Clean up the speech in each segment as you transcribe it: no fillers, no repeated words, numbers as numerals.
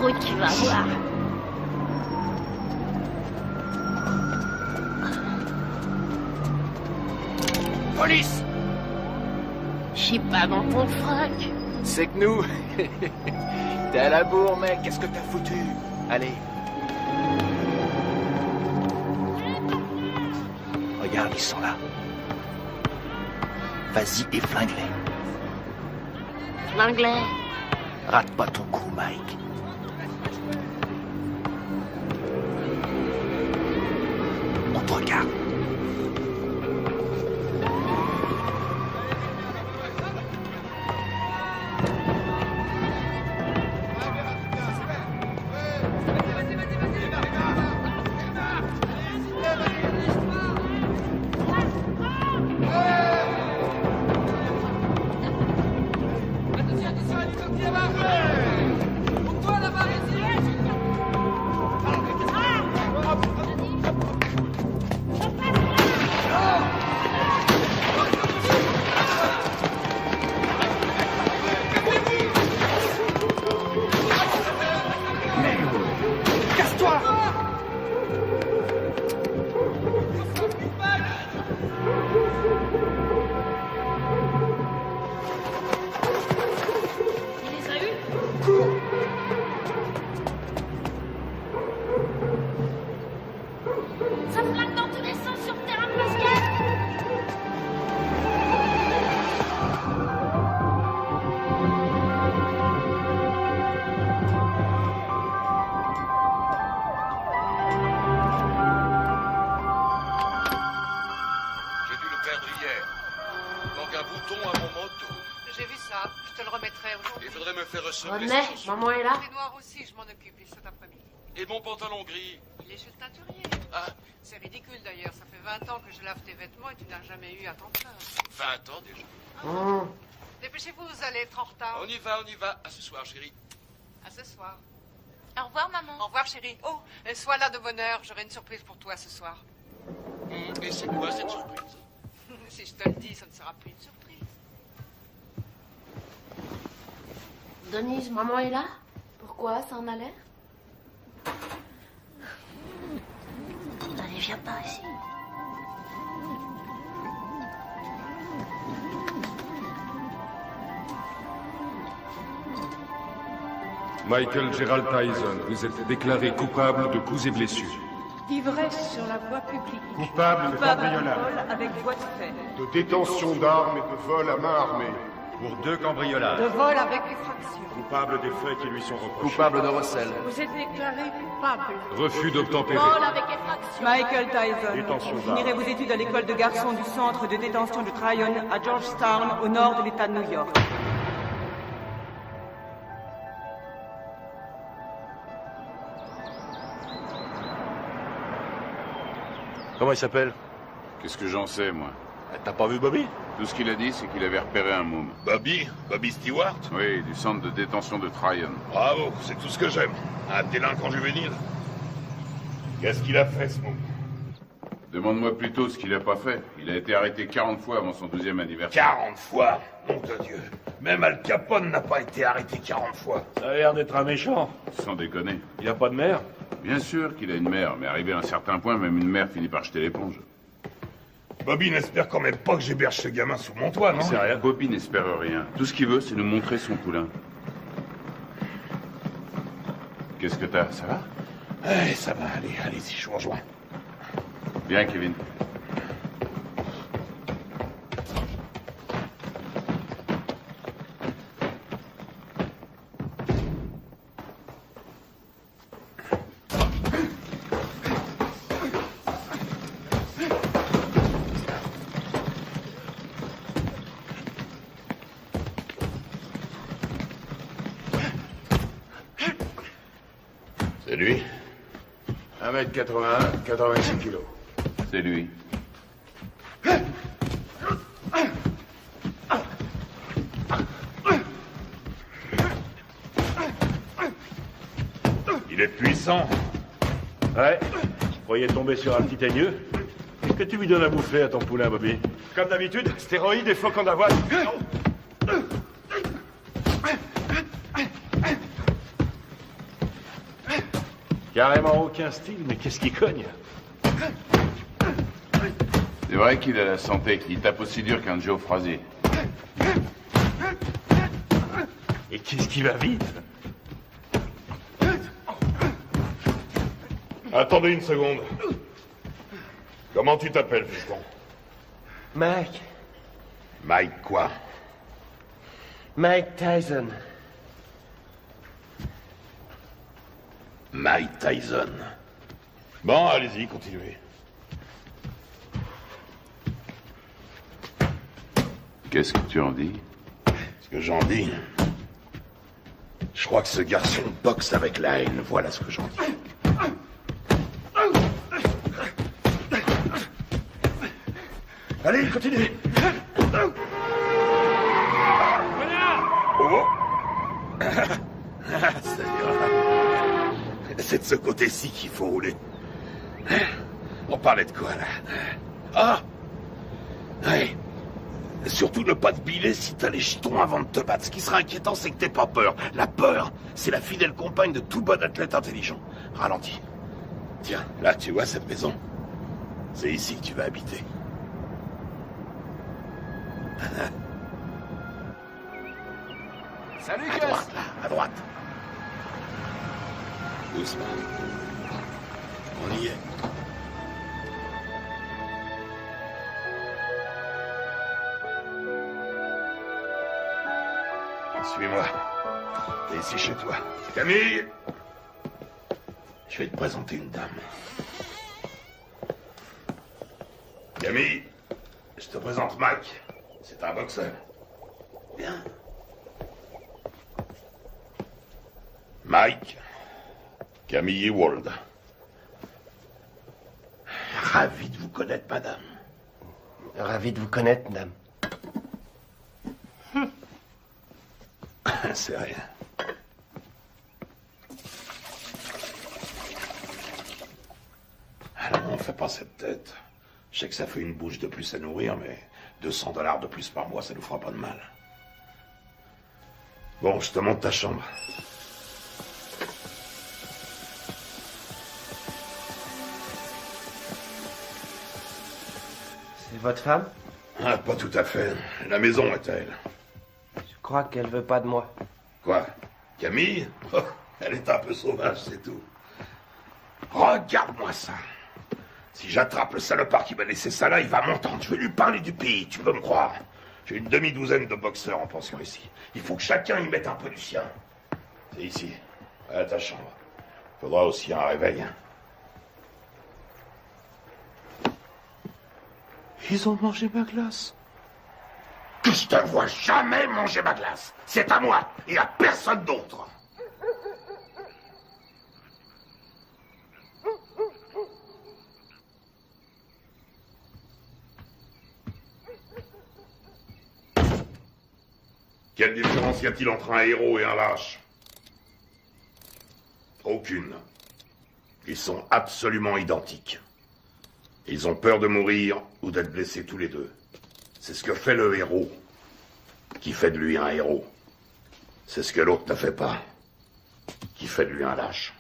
croûte, tu vas voir. Police! Je suis pas dans ton froc. C'est que nous... T'es à la bourre, mec, qu'est-ce que t'as foutu? Allez. Regarde, ils sont là. Vas-y et flingue-les. L'anglais. Rate pas ton coup, Mike. On te regarde. René, maman est là. Les noirs aussi, je m'en occupe, il cet après-midi. Et mon pantalon gris? Il est chez le teinturier. Ah. C'est ridicule d'ailleurs, ça fait 20 ans que je lave tes vêtements et tu n'as jamais eu à t'en plaindre. 20 ans déjà. Dépêchez-vous, vous allez être en retard. On y va, on y va. À ce soir, chérie. À ce soir. Au revoir, maman. Au revoir, chérie. Oh, sois là de bonne heure, j'aurai une surprise pour toi ce soir. Et c'est quoi cette surprise? Si je te le dis, ça ne sera plus une surprise. Denise, maman est là? Pourquoi? Ça en a l'air? Allez, viens par ici. Michael Gerald Tyson, vous êtes déclaré coupable de coups et blessures. D'ivresse sur la voie publique. Coupable de cambriolage. Vol avec voie de fait. De détention d'armes et de vol à main armée. Pour 2 cambriolages. De vol avec effraction. Coupable des faits qui lui sont reprochés. Coupable de recel. Vous êtes déclaré coupable. Refus d'obtempérer. Vol avec effraction. Michael Tyson. Détention Vous finirez vos études à l'école de garçons du centre de détention de Tryon à Georgetown, au nord de l'État de New York. Comment il s'appelle? Qu'est-ce que j'en sais, moi? T'as pas vu Bobby? Tout ce qu'il a dit, c'est qu'il avait repéré un môme. Bobby? Bobby Stewart? Oui, du centre de détention de Tryon. Bravo, c'est tout ce que j'aime. Un délinquant juvénile. Qu'est-ce qu'il a fait, ce môme? Demande-moi plutôt ce qu'il a pas fait. Il a été arrêté 40 fois avant son 12e anniversaire. 40 fois? Nom de Dieu. Même Al Capone n'a pas été arrêté 40 fois. Ça a l'air d'être un méchant. Sans déconner. Il a pas de mère? Bien sûr qu'il a une mère, mais arrivé à un certain point, même une mère finit par jeter l'éponge. Bobby n'espère quand même pas que j'héberge ce gamin sous mon toit, non? C'est rien. Bobby n'espère rien. Tout ce qu'il veut, c'est nous montrer son poulain. Qu'est-ce que t'as? Ça va? Ça va, allez-y, je vous rejoins. Bien, Kevin. C'est lui? 1m81, 86 kilos. C'est lui. Il est puissant. Ouais, je croyais tomber sur un petit teigneux. Qu'est-ce que tu lui donnes à bouffer à ton poulain, Bobby? Comme d'habitude, stéroïdes et flocons d'avoine. Carrément aucun style, mais qu'est-ce qui cogne? C'est vrai qu'il a la santé, il tape aussi dur qu'un Joe Frazier. Et qu'est-ce qui va vite? Attendez une seconde. Comment tu t'appelles, fiston? Mike. Mike quoi? Mike Tyson. Mike Tyson. Bon, allez-y, continuez. Qu'est-ce que tu en dis? Ce que j'en dis... Je crois que ce garçon boxe avec la haine, voilà ce que j'en dis. Allez, continuez. Oh. C'est de ce côté-ci qu'il faut rouler. On parlait de quoi, là? Ah! Ouais. Surtout ne pas te biler si t'as les jetons avant de te battre. Ce qui sera inquiétant, c'est que t'aies pas peur. La peur, c'est la fidèle compagne de tout bon athlète intelligent. Ralentis. Tiens, là, tu vois cette maison? C'est ici que tu vas habiter. Salut, à Gus. droite, là, à droite. Doucement. On y est. Suis-moi. T'es ici chez toi. Camille! Je vais te présenter une dame. Camille, je te présente Mike. C'est un boxeur. Viens. Mike, Camille Ewald. Ravi de vous connaître, madame. Ravi de vous connaître, madame. C'est rien. Alors, on fait pas cette tête. Je sais que ça fait une bouche de plus à nourrir, mais $200 de plus par mois, ça nous fera pas de mal. Bon, je te montre ta chambre. C'est votre femme? Ah, pas tout à fait. La maison est à elle. Je crois qu'elle veut pas de moi. Quoi? Camille? Oh, elle est un peu sauvage, c'est tout. Regarde-moi ça. Si j'attrape le salopard qui m'a laissé ça là, il va m'entendre. Je vais lui parler du pays, tu peux me croire. J'ai une demi-douzaine de boxeurs en pension ici. Il faut que chacun y mette un peu du sien. C'est ici, à ta chambre. Faudra aussi un réveil. Ils ont mangé ma glace. Que je te vois jamais manger ma glace. C'est à moi et à personne d'autre. Quelle différence y a-t-il entre un héros et un lâche? Aucune. Ils sont absolument identiques. Ils ont peur de mourir ou d'être blessés tous les deux. C'est ce que fait le héros, qui fait de lui un héros. C'est ce que l'autre ne fait pas, qui fait de lui un lâche.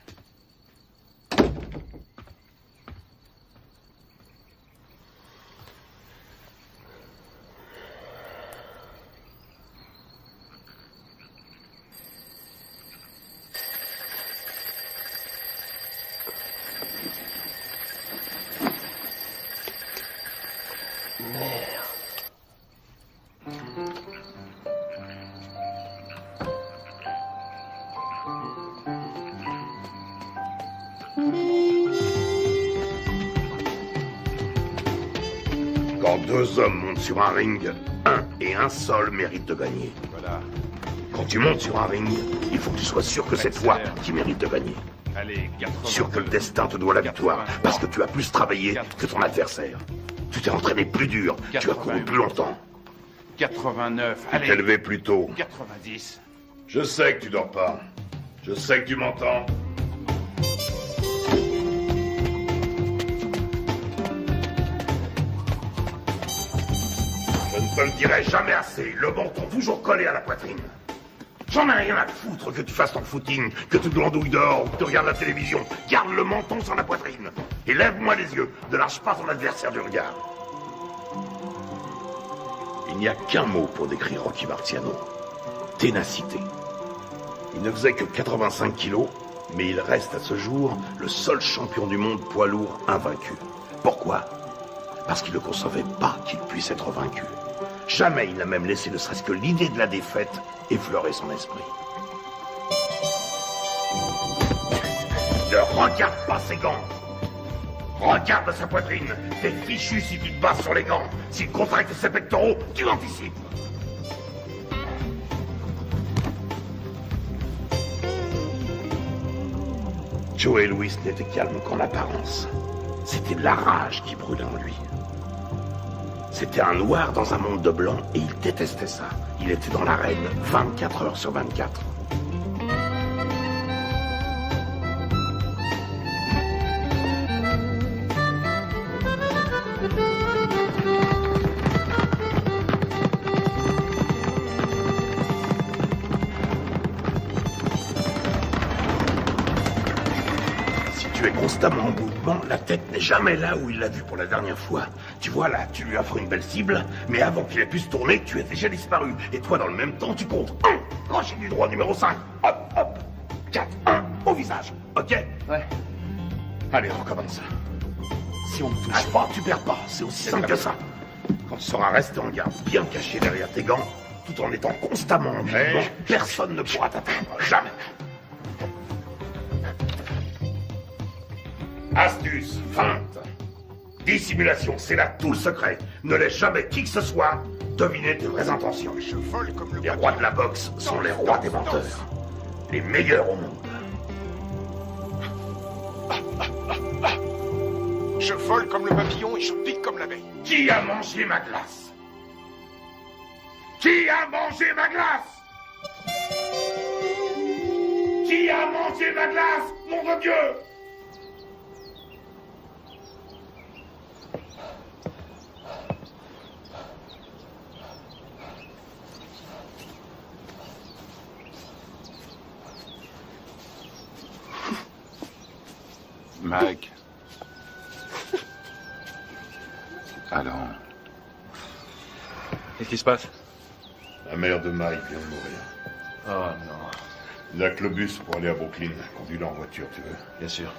Quand deux hommes montent sur un ring, un et un seul mérite de gagner. Voilà. Quand tu montes sur un ring, il faut que tu sois sûr que c'est toi qui mérites de gagner. Allez, 80. Sûr que le destin te doit la victoire, parce que tu as plus travaillé que ton adversaire. Tu t'es entraîné plus dur, tu as couru plus longtemps. 89, Tu t'es levé plus tôt. 90. Je sais que tu dors pas. Je sais que tu m'entends. Je ne te le dirai jamais assez. Le menton toujours collé à la poitrine. J'en ai rien à foutre que tu fasses ton footing, que tu glandouilles dehors ou que tu regardes la télévision. Garde le menton sur la poitrine. Et lève-moi les yeux. Ne lâche pas ton adversaire du regard. Il n'y a qu'un mot pour décrire Rocky Marciano. Ténacité. Il ne faisait que 85 kilos, mais il reste à ce jour le seul champion du monde poids lourd invaincu. Pourquoi? Parce qu'il ne concevait pas qu'il puisse être vaincu. Jamais il n'a même laissé ne serait-ce que l'idée de la défaite effleurer son esprit. Ne regarde pas ses gants. Regarde sa poitrine. T'es fichu si tu te bases sur les gants. S'il contracte ses pectoraux, tu anticipes. Joey Louis n'était calme qu'en apparence. C'était de la rage qui brûlait en lui. C'était un noir dans un monde de blanc et il détestait ça. Il était dans l'arène 24 heures sur 24. Constamment en mouvement, la tête n'est jamais là où il l'a vue pour la dernière fois. Tu vois là, tu lui offres une belle cible, mais avant qu'il ait pu se tourner, tu es déjà disparu. Et toi, dans le même temps, tu comptes 1, crochet du droit numéro 5, hop, hop, 4, 1, au visage, ok? Ouais. Allez, on recommence. Si on ne touche pas, tu perds pas, c'est aussi simple que ça. Quand tu seras resté en garde, bien caché derrière tes gants, tout en étant constamment en mouvement, personne ne pourra t'atteindre, jamais. Astuce, feinte, dissimulation, c'est là tout le secret. Ne laisse jamais qui que ce soit deviner tes vraies intentions. Je vole comme le Les rois de la boxe sont les rois des menteurs. Les meilleurs au monde. Je vole comme le papillon et je pique comme l'abeille. Qui a mangé ma glace? Qui a mangé ma glace? Qui a mangé ma glace? Nom de Dieu! Mike. Alors. Qu'est-ce qui se passe? La mère de Mike vient de mourir. Oh non. Il n'y a que le bus pour aller à Brooklyn. Conduis-le en voiture, tu veux? Bien sûr.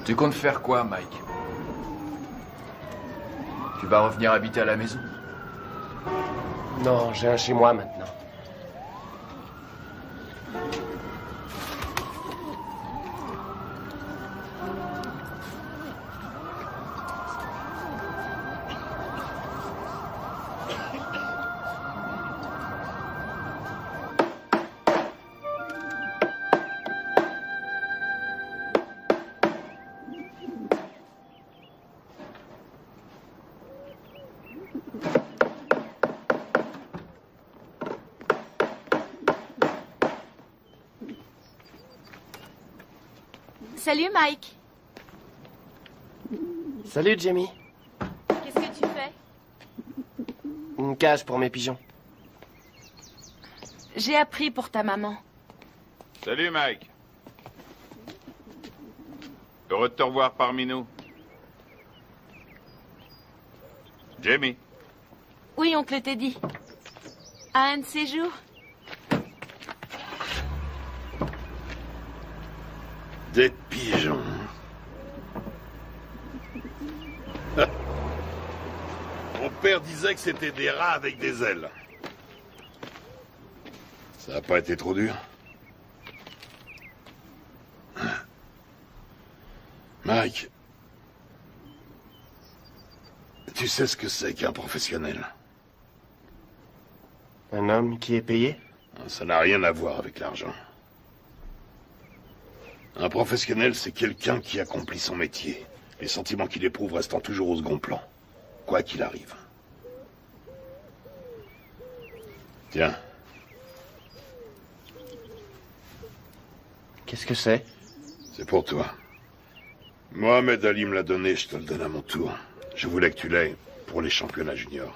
Tu comptes faire quoi, Mike? Tu vas revenir habiter à la maison? Non, j'ai un chez moi maintenant. Salut Mike. Salut Jamie. Qu'est-ce que tu fais? Une cage pour mes pigeons. J'ai appris pour ta maman. Salut, Mike. Heureux de te revoir parmi nous. Jamie. Oui, oncle Teddy. À un de ces jours. Des pigeons. Mon père disait que c'était des rats avec des ailes. Ça n'a pas été trop dur? Mike, tu sais ce que c'est qu'un professionnel? Un homme qui est payé? Ça n'a rien à voir avec l'argent. Un professionnel, c'est quelqu'un qui accomplit son métier. Les sentiments qu'il éprouve restant toujours au second plan, quoi qu'il arrive. Tiens. Qu'est-ce que c'est? C'est pour toi. Mohamed Ali me l'a donné, je te le donne à mon tour. Je voulais que tu l'aies pour les championnats juniors.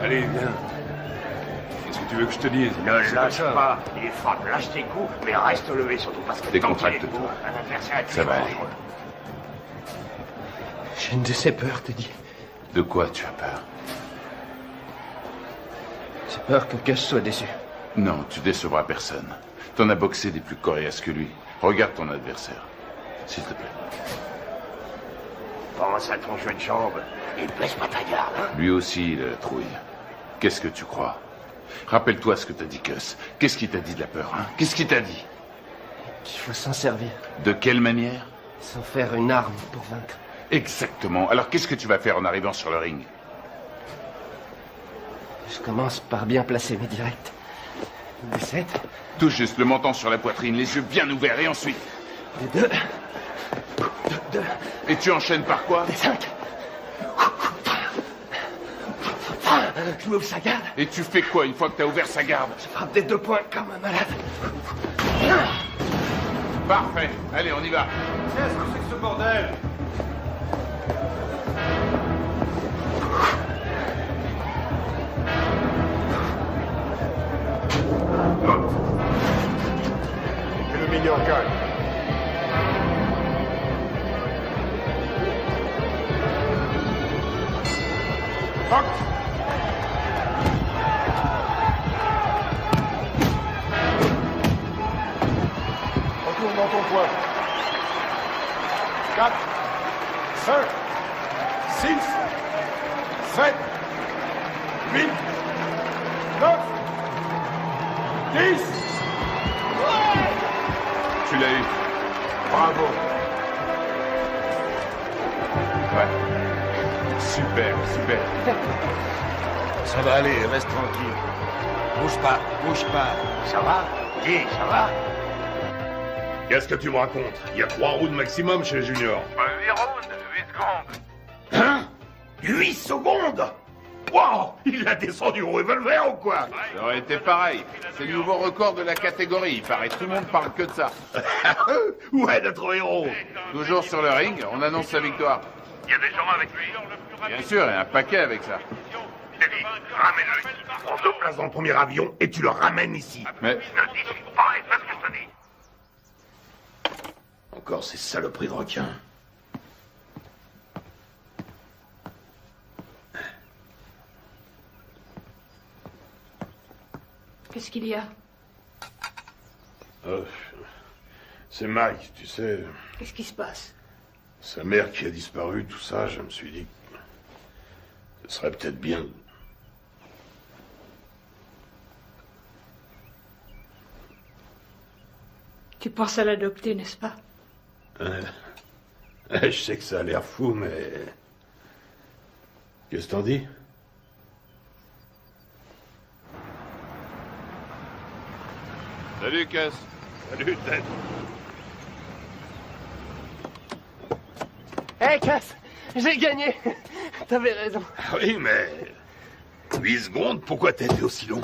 Allez, viens. Qu'est-ce que tu veux que je te dise? Ne lâche pas. Il frappe, lâche tes coups, mais reste levé, surtout parce que Décontracte-toi. un adversaire Ça va aller. J'ai une de ces peurs, Teddy. De quoi tu as peur? J'ai peur que Gus soit déçu. Non, tu décevras personne. T'en as boxé des plus coriaces que lui. Regarde ton adversaire. S'il te plaît. Pense à ton jeu de jambes et baisse pas ta garde. Hein? Lui aussi, il a la trouille. Qu'est-ce que tu crois? Rappelle-toi ce que t'a dit Gus. Qu'est-ce qu'il t'a dit de la peur, hein? Qu'est-ce qu'il t'a dit? Qu'il faut s'en servir. De quelle manière? Sans faire une arme pour vaincre. Exactement. Alors qu'est-ce que tu vas faire en arrivant sur le ring? Je commence par bien placer mes directs. Des 7. Touche juste le menton sur la poitrine, les yeux bien ouverts, et ensuite? Des 2. Et tu enchaînes par quoi? Des 5. Je m'ouvre sa garde. Et tu fais quoi une fois que t'as ouvert sa garde? Je frappe des 2 points comme un malade. Parfait. Allez, on y va. Qu'est-ce que c'est que ce bordel? Et le meilleur gagne. Fuck! Retourne dans ton coin. 4, 5, 6, 7, 8, 9, 10. Tu l'as eu. Bravo. Ouais. Super, super. Ça va aller, reste tranquille. Bouge pas, bouge pas. Ça va? Dis, ça va? Qu'est-ce que tu me racontes? Il y a 3 rounds maximum chez les juniors. 8 rounds, 8 secondes. Hein? 8 secondes? Wow! Il a descendu au revolver ou quoi? Ça aurait été pareil. C'est le nouveau record de la catégorie. Il paraît tout le monde parle que de ça. Où est notre héros? Toujours sur le ring, on annonce sa victoire. Il y a des gens avec lui. Bien sûr, et un paquet avec ça. Teddy, ramène-le. Prends 2 places dans le premier avion et tu le ramènes ici. Mais Ne discute pas et fais ce que je te dis. Encore ces saloperies de requins. Qu'est-ce qu'il y a? C'est Mike, tu sais. Qu'est-ce qui se passe? Sa mère qui a disparu, tout ça, je me suis dit que ce serait peut-être bien. Tu penses à l'adopter, n'est-ce pas? Je sais que ça a l'air fou, mais... Qu'est-ce que t'en dis? salut, Cass. Salut, Ted. Hé, Cass! J'ai gagné! T'avais raison. Ah oui, mais... 8 secondes, pourquoi t'as été aussi long?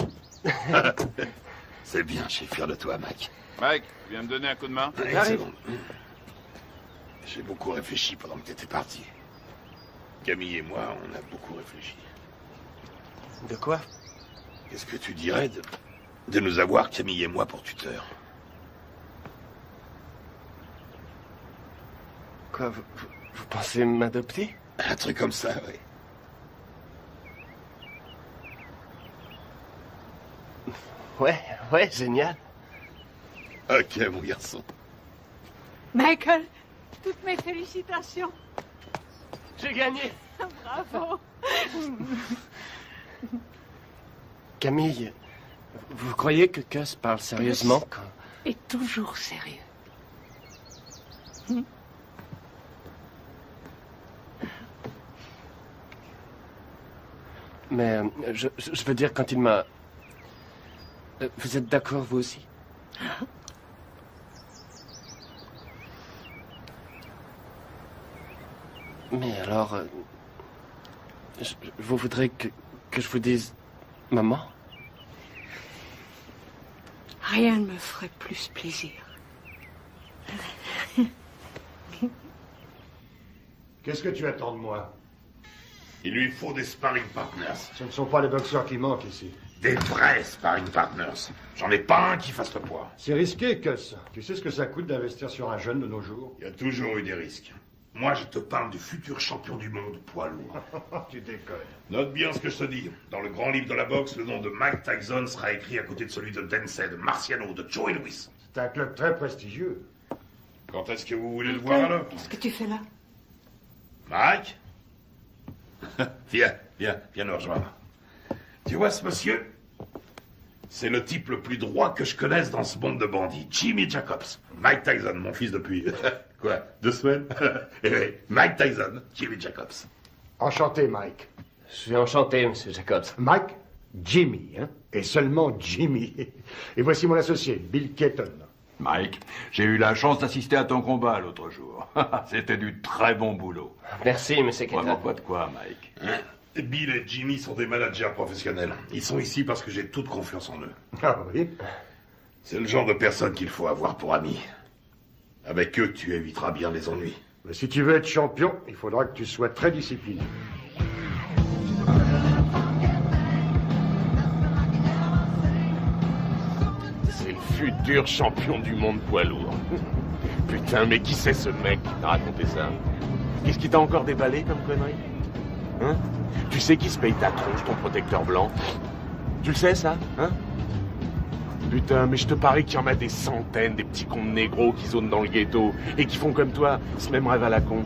C'est bien, je suis fier de toi, Mac. Mike, tu viens me donner un coup de main? Une seconde. J'ai beaucoup réfléchi pendant que t'étais parti. Camille et moi, on a beaucoup réfléchi. De quoi? Qu'est-ce que tu dirais de nous avoir, Camille et moi, pour tuteurs? Quoi, vous pensez m'adopter? Un truc comme ça, oui. Ouais, génial. Ok, mon garçon. Michael, toutes mes félicitations. J'ai gagné. Bravo. Camille, vous croyez que Gus parle sérieusement quand... Et toujours sérieux. Mais je veux dire, quand il m'a... Vous êtes d'accord, vous aussi? Mais alors... vous voudrez que je vous dise... Maman? Rien ne me ferait plus plaisir. Qu'est-ce que tu attends de moi? Il lui faut des sparring partners. Ce ne sont pas les boxeurs qui manquent ici. Des vrais sparring partners. J'en ai pas un qui fasse le poids. C'est risqué, Gus. Tu sais ce que ça coûte d'investir sur un jeune de nos jours? Il y a toujours eu des risques. Moi, je te parle du futur champion du monde poids lourd. Tu déconnes. Note bien ce que je te dis. Dans le grand livre de la boxe, le nom de Mike Tyson sera écrit à côté de celui de Densey, de Marciano, de Joe Louis. C'est un club très prestigieux. Quand est-ce que vous voulez le voir alors? Qu'est-ce que tu fais là? Mike? Viens nous rejoindre. Tu vois ce monsieur? C'est le type le plus droit que je connaisse dans ce monde de bandits. Jimmy Jacobs. Mike Tyson, mon fils depuis... Quoi? 2 semaines? Eh oui, Mike Tyson, Jimmy Jacobs. Enchanté, Mike. Je suis enchanté, Monsieur Jacobs. Mike, Jimmy, hein? Et seulement Jimmy. Et voici mon associé, Bill Keaton. Mike, j'ai eu la chance d'assister à ton combat l'autre jour. C'était du très bon boulot. Merci, Monsieur Keaton. Vraiment pas de quoi, Mike. Hein? Bill et Jimmy sont des managers professionnels. Ils sont ici parce que j'ai toute confiance en eux. Ah oui? C'est le genre de personne qu'il faut avoir pour amis. Avec eux, tu éviteras bien les ennuis. Mais si tu veux être champion, il faudra que tu sois très discipliné. C'est le futur champion du monde poids lourd. Putain, mais qui c'est ce mec qui t'a raconté ça? Qu'est-ce qui t'a encore déballé comme connerie? Hein? Tu sais qui se paye ta tronche, ton protecteur blanc? Tu le sais, ça? Hein? Putain, mais je te parie qu'il y en a des centaines, des petits cons de négros qui zonent dans le ghetto et qui font comme toi, ce même rêve à la con.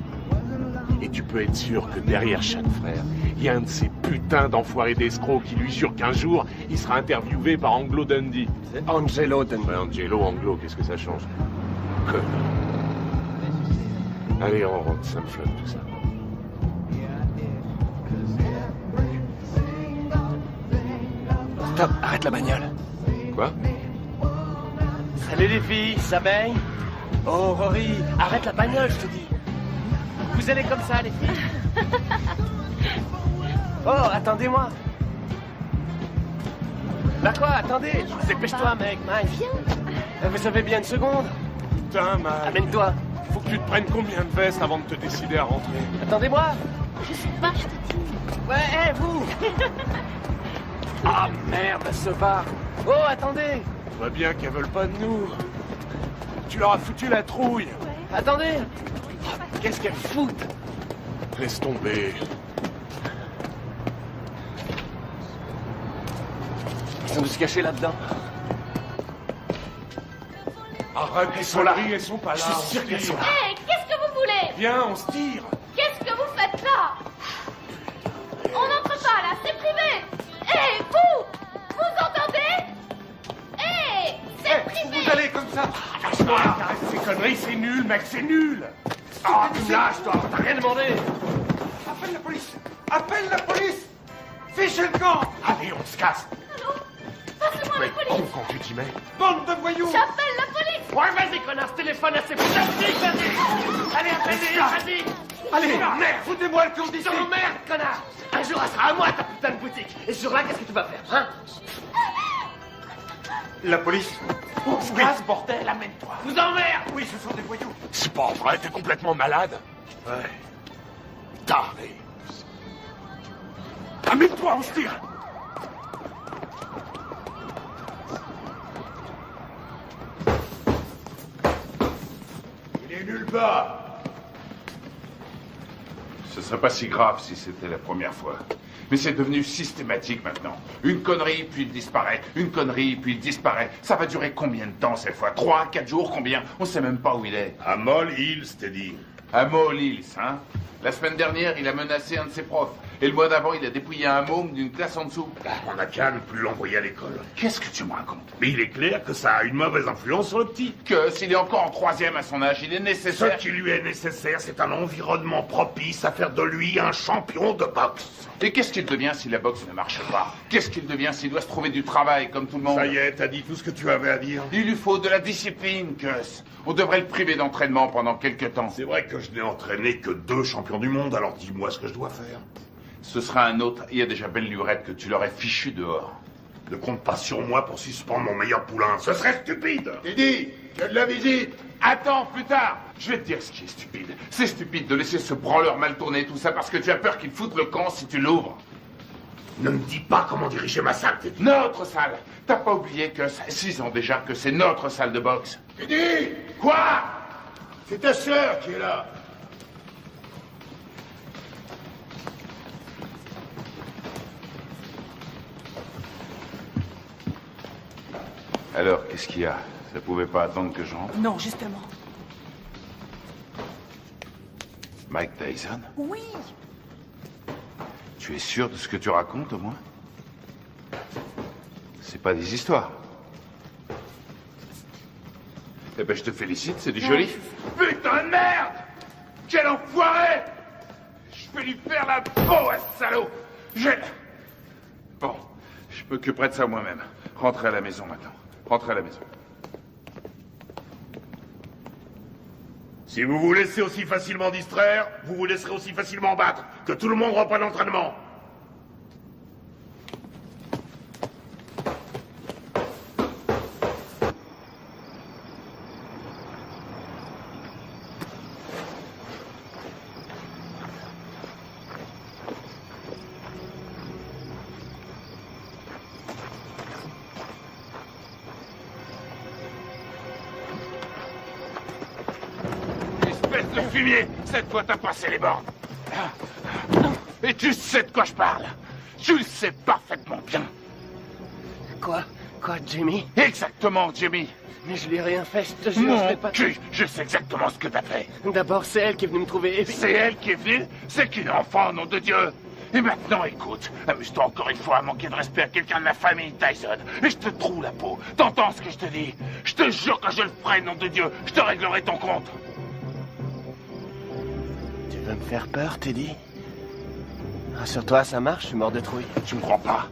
Et tu peux être sûr que derrière chaque frère, il y a un de ces putains d'enfoirés d'escrocs qui lui jure qu'un jour, il sera interviewé par Anglo Dundee. C'est Angelo Dundee. Ouais, Angelo, Anglo, qu'est-ce que ça change? Connard. Allez, on rentre, ça me flotte tout ça. Stop, arrête la bagnole. Quoi? Salut les filles, ça baigne? Oh Rory, arrête la bagnole, je te dis. Vous allez comme ça, les filles? Oh, attendez-moi. Bah quoi, attendez, dépêche-toi, mec, Mike. Viens. Vous avez bien une seconde? Putain, Mike. Amène-toi. Faut que tu te prennes combien de vestes avant de te décider à rentrer? Attendez-moi. Je sais pas, je te dis. Ouais, vous. Ah merde, ce bar. Oh, attendez. On voit bien qu'elles veulent pas de nous. Tu leur as foutu la trouille. Ouais. Attendez. Qu'est-ce qu'elles foutent? Laisse tomber. Ils sont tous cachés là-dedans. Arrête, elles sont là. Elles sont pas là. Je suis sûr qu'elles sont là. Hé, qu'est-ce que vous voulez? Viens, on se tire. Qu'est-ce que vous faites là? On n'entre pas là, c'est privé. Hé, vous! Vous entendez? Hé, c'est privé. Vous allez comme ça. Arrête ces conneries, c'est nul, mec, c'est nul. Ah, tu me lâches, toi, t'as rien demandé. Appelle la police! Appelle la police! Fichez le camp! Allez, on se casse. Allô? Passez-moi la police. Quand tu t'y mets. Bande de voyous! J'appelle la police. Ouais, vas-y, connard, téléphone à ces putains de flics, vas-y. Allez, appelle-les, vas-y. Allez, merde, foutez-moi le camp d'ici! Je t'emmerde, connard. Un jour, elle sera à moi, ta putain de boutique. Et ce jour-là, qu'est-ce que tu vas faire, hein? La police? On se casse, bordel, amène-toi. Vous emmerde. Oui, ce sont des voyous. C'est pas vrai, t'es complètement malade. Ouais. Taré. Amène-toi, on se tire. Il est nulle part. Ce serait pas si grave si c'était la première fois. Mais c'est devenu systématique maintenant. Une connerie, puis il disparaît. Une connerie, puis il disparaît. Ça va durer combien de temps cette fois? 3, 4 jours, combien? On sait même pas où il est. À Moll Hills, t'es dit. À Moll Hills, hein? La semaine dernière, il a menacé un de ses profs. Et le mois d'avant, il a dépouillé un môme d'une classe en dessous. On n'a qu'à ne plus l'envoyer à l'école. Qu'est-ce que tu me racontes? Mais il est clair que ça a une mauvaise influence sur le petit. Que s'il est encore en 3e à son âge, il est nécessaire... Ce qui lui est nécessaire, c'est un environnement propice à faire de lui un champion de boxe. Et qu'est-ce qu'il devient si la boxe ne marche pas? Qu'est-ce qu'il devient s'il doit se trouver du travail comme tout le monde? Ça y est, t'as dit tout ce que tu avais à dire. Il lui faut de la discipline, Gus. On devrait le priver d'entraînement pendant quelques temps. C'est vrai que je n'ai entraîné que 2 champions du monde, alors dis-moi ce que je dois faire. Ce sera un autre. Il y a déjà belle lurette que tu l'aurais fichu dehors. Ne compte pas sur moi pour suspendre mon meilleur poulain. Ce serait stupide. Teddy, tu as de la visite. Attends, plus tard. Je vais te dire ce qui est stupide. C'est stupide de laisser ce branleur mal tourner tout ça parce que tu as peur qu'il foute le camp si tu l'ouvres. Ne me dis pas comment diriger ma salle, Teddy. Notre salle. T'as pas oublié que ça fait 6 ans déjà que c'est notre salle de boxe. Teddy! Quoi? C'est ta sœur qui est là. Alors, qu'est-ce qu'il y a? Ça pouvait pas attendre que je rentre? Non, justement. Mike Tyson? Oui. Tu es sûr de ce que tu racontes, au moins? C'est pas des histoires. Eh ben, je te félicite, c'est du joli. Putain de merde! Quel enfoiré! Je vais lui faire la peau à ce salaud! Bon, je m'occuperai de ça moi-même. Rentrez à la maison maintenant. Rentrez à la maison. Si vous vous laissez aussi facilement distraire, vous vous laisserez aussi facilement battre. Que tout le monde reprenne l'entraînement. Le fumier, cette fois t'as passé les bornes. Et tu sais de quoi je parle. Tu le sais parfaitement bien. Quoi, Jimmy? Exactement, Jimmy. Mais je lui ai rien fait, je te jure, je Mon l'ai pas... cul, je sais exactement ce que t'as fait. D'abord, c'est elle qui est venue me trouver. C'est elle qui est venue? C'est qu'une enfant, nom de Dieu. Et maintenant, écoute, amuse-toi encore une fois à manquer de respect à quelqu'un de la famille Tyson. Et je te troue la peau. T'entends ce que je te dis? Je te jure que je le ferai, nom de Dieu. Je te réglerai ton compte. Tu veux me faire peur, Teddy? Rassure-toi, ça marche, je suis mort de trouille. Tu me crois pas?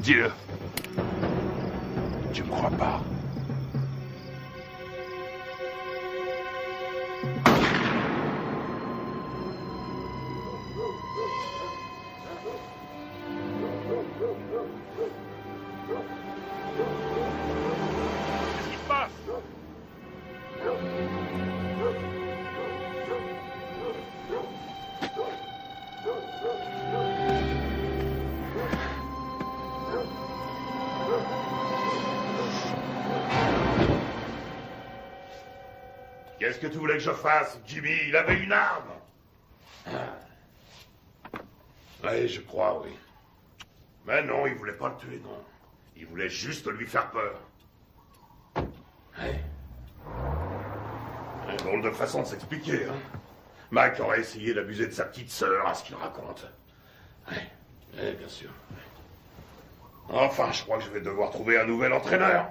Dis-le. Tu me crois pas? Qu'est-ce qui se passe? Qu'est-ce que tu voulais que je fasse, Jimmy? Il avait une arme. Oui, je crois, oui. Mais non, il voulait pas le tuer, non. Il voulait juste lui faire peur. Ouais. Une drôle de façon de s'expliquer, hein. Mike aurait essayé d'abuser de sa petite sœur, à ce qu'il raconte. Ouais, bien sûr. Enfin, je crois que je vais devoir trouver un nouvel entraîneur.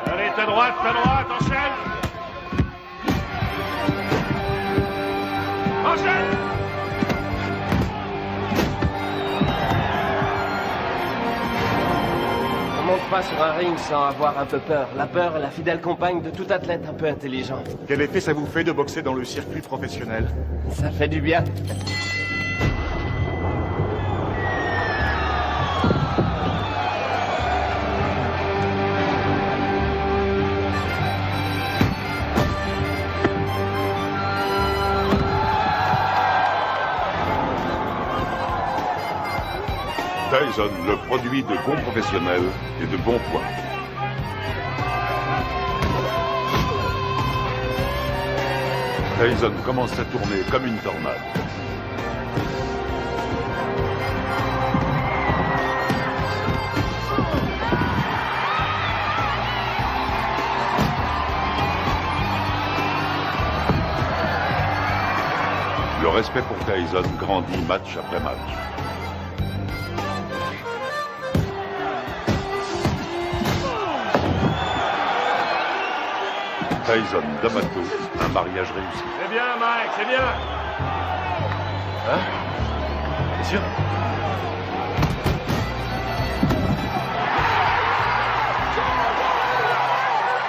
Allez, ta droite, enchaîne! Enchaîne! On monte pas sur un ring sans avoir un peu peur. La peur est la fidèle compagne de tout athlète un peu intelligent. Quel effet ça vous fait de boxer dans le circuit professionnel? Ça fait du bien. Tyson, le produit de bons professionnels et de bons points. Tyson commence à tourner comme une tornade. respect pour Tyson grandit match après match. Tyson D'Amato, un mariage réussi. C'est bien, Mike, c'est bien. Hein? Bien sûr.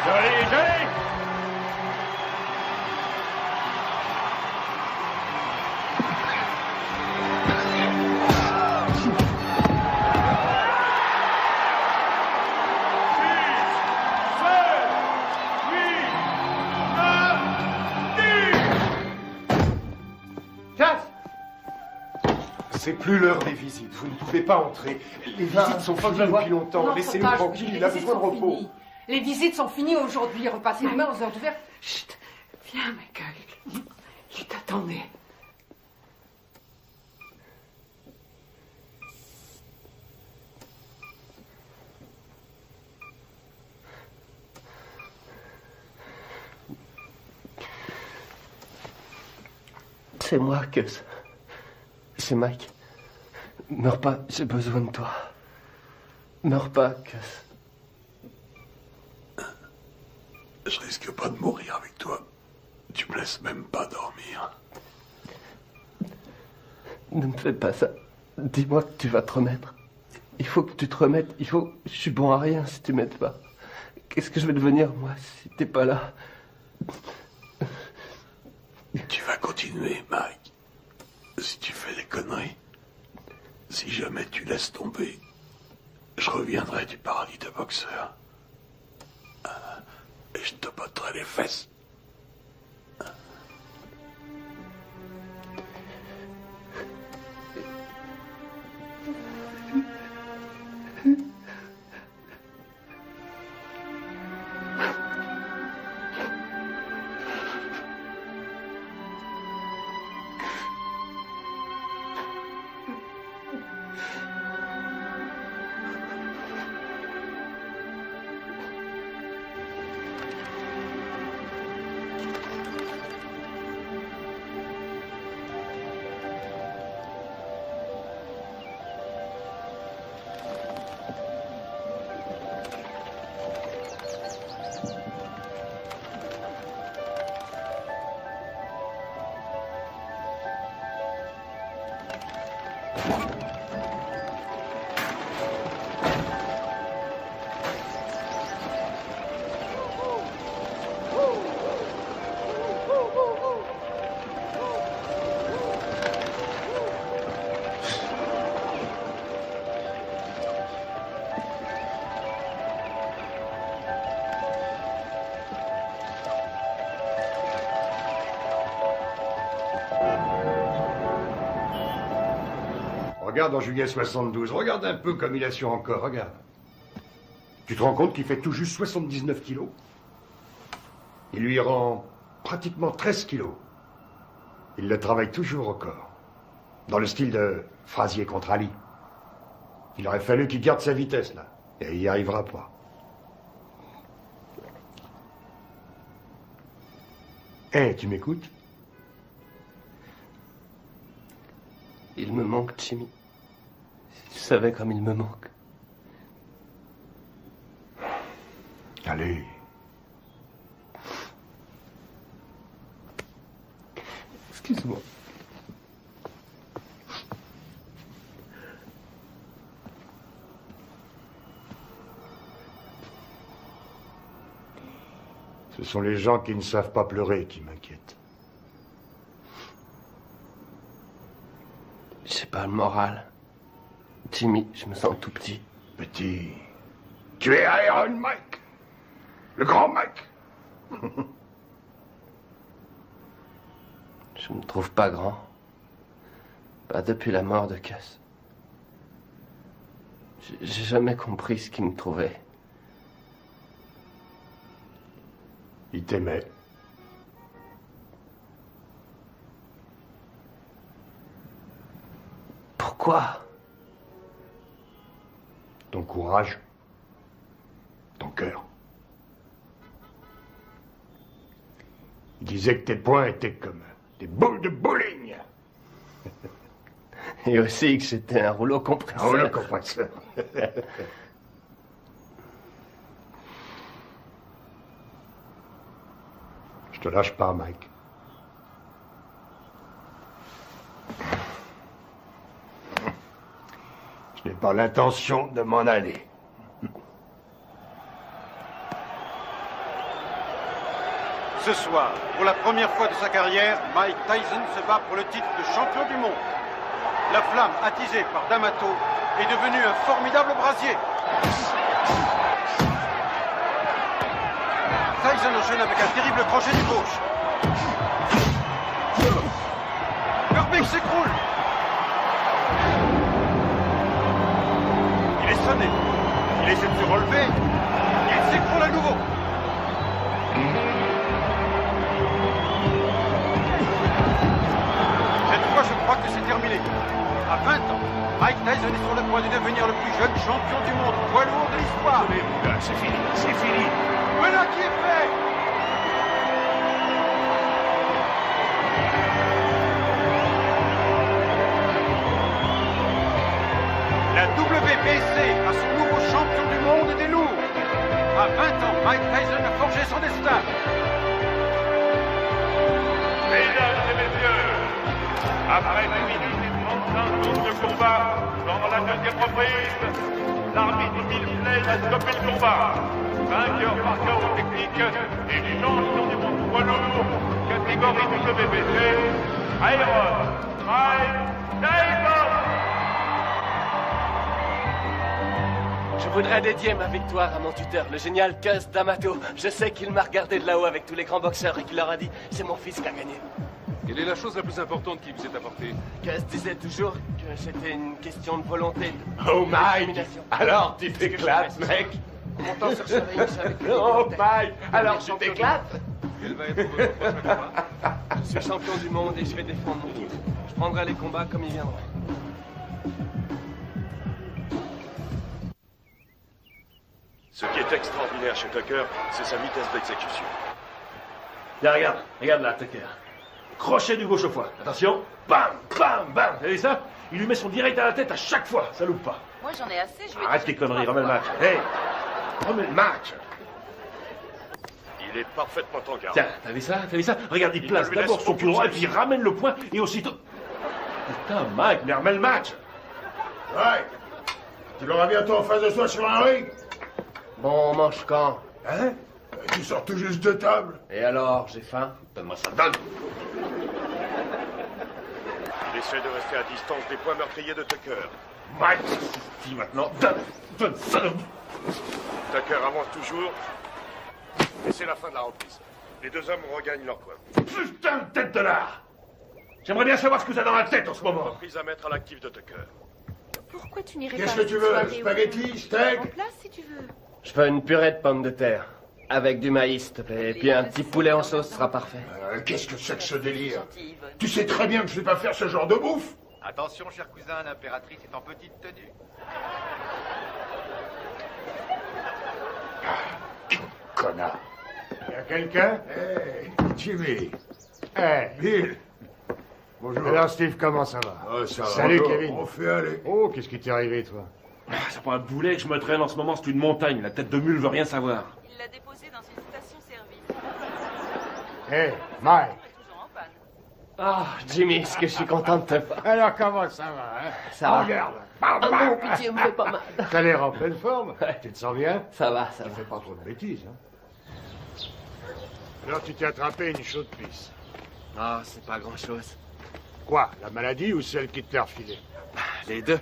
Joli, joli. C'est plus l'heure des visites. Vous ne pouvez pas entrer. Les visites sont finies depuis longtemps. Laissez-nous tranquille. Il a besoin de repos. Les visites sont finies aujourd'hui. Repassez demain aux heures d'ouverture. Chut. Viens, Michael. Il t'attendait. C'est moi, Gus. C'est Mike. Meurs pas, j'ai besoin de toi. Meurs pas, Gus. Je risque pas de mourir avec toi. Tu me laisses même pas dormir. Ne me fais pas ça. Dis-moi que tu vas te remettre. Il faut que tu te remettes. Je suis bon à rien si tu m'aides pas. Qu'est-ce que je vais devenir, moi, si t'es pas là? Tu vas continuer, Mike. Si tu fais des conneries, si jamais tu laisses tomber, je reviendrai du paradis de boxeur. Et je te botterai les fesses. Regarde en juillet 72, regarde un peu comme il assure encore, regarde. Tu te rends compte qu'il fait tout juste 79 kilos? Il lui rend pratiquement 13 kilos. Il le travaille toujours au corps. Dans le style de Frazier contre Ali. Il aurait fallu qu'il garde sa vitesse, là. Et il n'y arrivera pas. Hé, tu m'écoutes? Il me manque, Jimmy. Si tu savais comme il me manque. Allez. Excuse-moi. Ce sont les gens qui ne savent pas pleurer qui m'inquiètent. J'ai pas le moral. Jimmy, je me sens tout petit. Petit. Tu es Iron Mike. Le grand Mike. Je me trouve pas grand. Pas depuis la mort de Cass. J'ai jamais compris ce qui me trouvait. Il t'aimait. Pourquoi? Ton courage. Ton cœur. Il disait que tes poings étaient comme des boules de bowling. Et aussi que j'étais un rouleau compresseur. Un rouleau compresseur. Je te lâche pas, Mike. Je n'ai pas l'intention de m'en aller. Ce soir, pour la première fois de sa carrière, Mike Tyson se bat pour le titre de champion du monde. La flamme attisée par D'Amato est devenue un formidable brasier. Tyson enchaîne avec un terrible crochet du gauche. Herbig s'écroule. Il est sonné. Il essaie de se relever. Il s'écroule à nouveau. Cette fois, je crois que c'est terminé. À 20 ans, Mike Tyson est sur le point de devenir le plus jeune champion du monde poids lourd de l'histoire. Allez, mon gars, c'est fini, c'est fini. Voilà qui est fait. La WBC a son nouveau champion du monde des lourds. À 20 ans, Mike Tyson a forgé son destin. Mesdames et messieurs, après 1 minute et 35 secondes de combat, dans la deuxième reprise, l'arbitre Milsley a stoppé le combat. Vainqueur par chaos technique et champion du monde poids lourd, catégorie WBC, Iron Mike Tyson. Je voudrais dédier ma victoire à mon tuteur, le génial Cus D'Amato. Je sais qu'il m'a regardé de là-haut avec tous les grands boxeurs et qu'il leur a dit « C'est mon fils qui a gagné ». Quelle est la chose la plus importante qui vous est apportée? Cus disait toujours que c'était une question de volonté. Oh, Mike! Alors, tu t'éclates, mec? Montant sur ce ring, je savais que... Oh, Mike! Alors, tu t'éclates? Quel va être votre prochain combat? Je suis champion du monde et je vais défendre mon titre. Je prendrai les combats comme ils viendront. Ce qui est extraordinaire chez Tucker, c'est sa vitesse d'exécution. Là, regarde là, Tucker. Crochet du gauche au foie. Attention. Bam, bam, bam. Vous avez ça? Il lui met son direct à la tête à chaque fois. Ça loupe pas. Moi, j'en ai assez. Je vais Arrête tes conneries, remets le match. Hey, remets le match. Il est parfaitement en garde. Tiens, t'as vu ça? Regarde, il place d'abord son pied droit et puis il ramène le poing et aussitôt... Putain, Mike, mais remets le match. Ouais. Tu l'auras bientôt en face de toi sur un ring. Bon, on mange quand? Hein? Tu sors tout juste de table. Et alors, j'ai faim? Donne-moi ça, donne. Il essaie de rester à distance des points meurtriers de Tucker. Mike, dis maintenant, donne ça. Tucker avance toujours. Et c'est la fin de la reprise. Les deux hommes regagnent leur poids. Putain de tête de lard. J'aimerais bien savoir ce que t'as dans la tête en ce moment. Reprise à mettre à l'actif de Tucker. Pourquoi tu n'irais pas... Qu'est-ce que tu veux? Spaghetti, steak? En place, si tu veux. Je veux une purée de pommes de terre. Avec du maïs, s'il te plaît. Et puis un petit poulet en sauce sera parfait. Qu'est-ce que c'est que ce délire? Tu sais très bien que je sais pas faire ce genre de bouffe. Attention, cher cousin, l'impératrice est en petite tenue. Connard. Y'a quelqu'un? Hey, Jimmy. Hey, Bill. Bonjour. Alors, Steve, comment ça va? Ça va. Salut, Bonjour. Kevin. On fait aller. Oh, qu'est-ce qui t'est arrivé, toi? C'est pas un boulet que je me traîne en ce moment, c'est une montagne. La tête de mule veut rien savoir. Il l'a déposé dans une station-service. Hey, Mike. Ah, Jimmy, est-ce que je suis content de te voir? Alors, comment ça va, hein? Ça va. Regarde. Ah non, pitié, me fait pas mal. T'as l'air en pleine forme. Tu te sens bien? Ça va, ça Tu va. fais pas trop de bêtises, hein? Alors, tu t'es attrapé une chaude pisse. Ah, c'est pas grand-chose. Quoi? La maladie ou celle qui te l'a refilée? Les deux.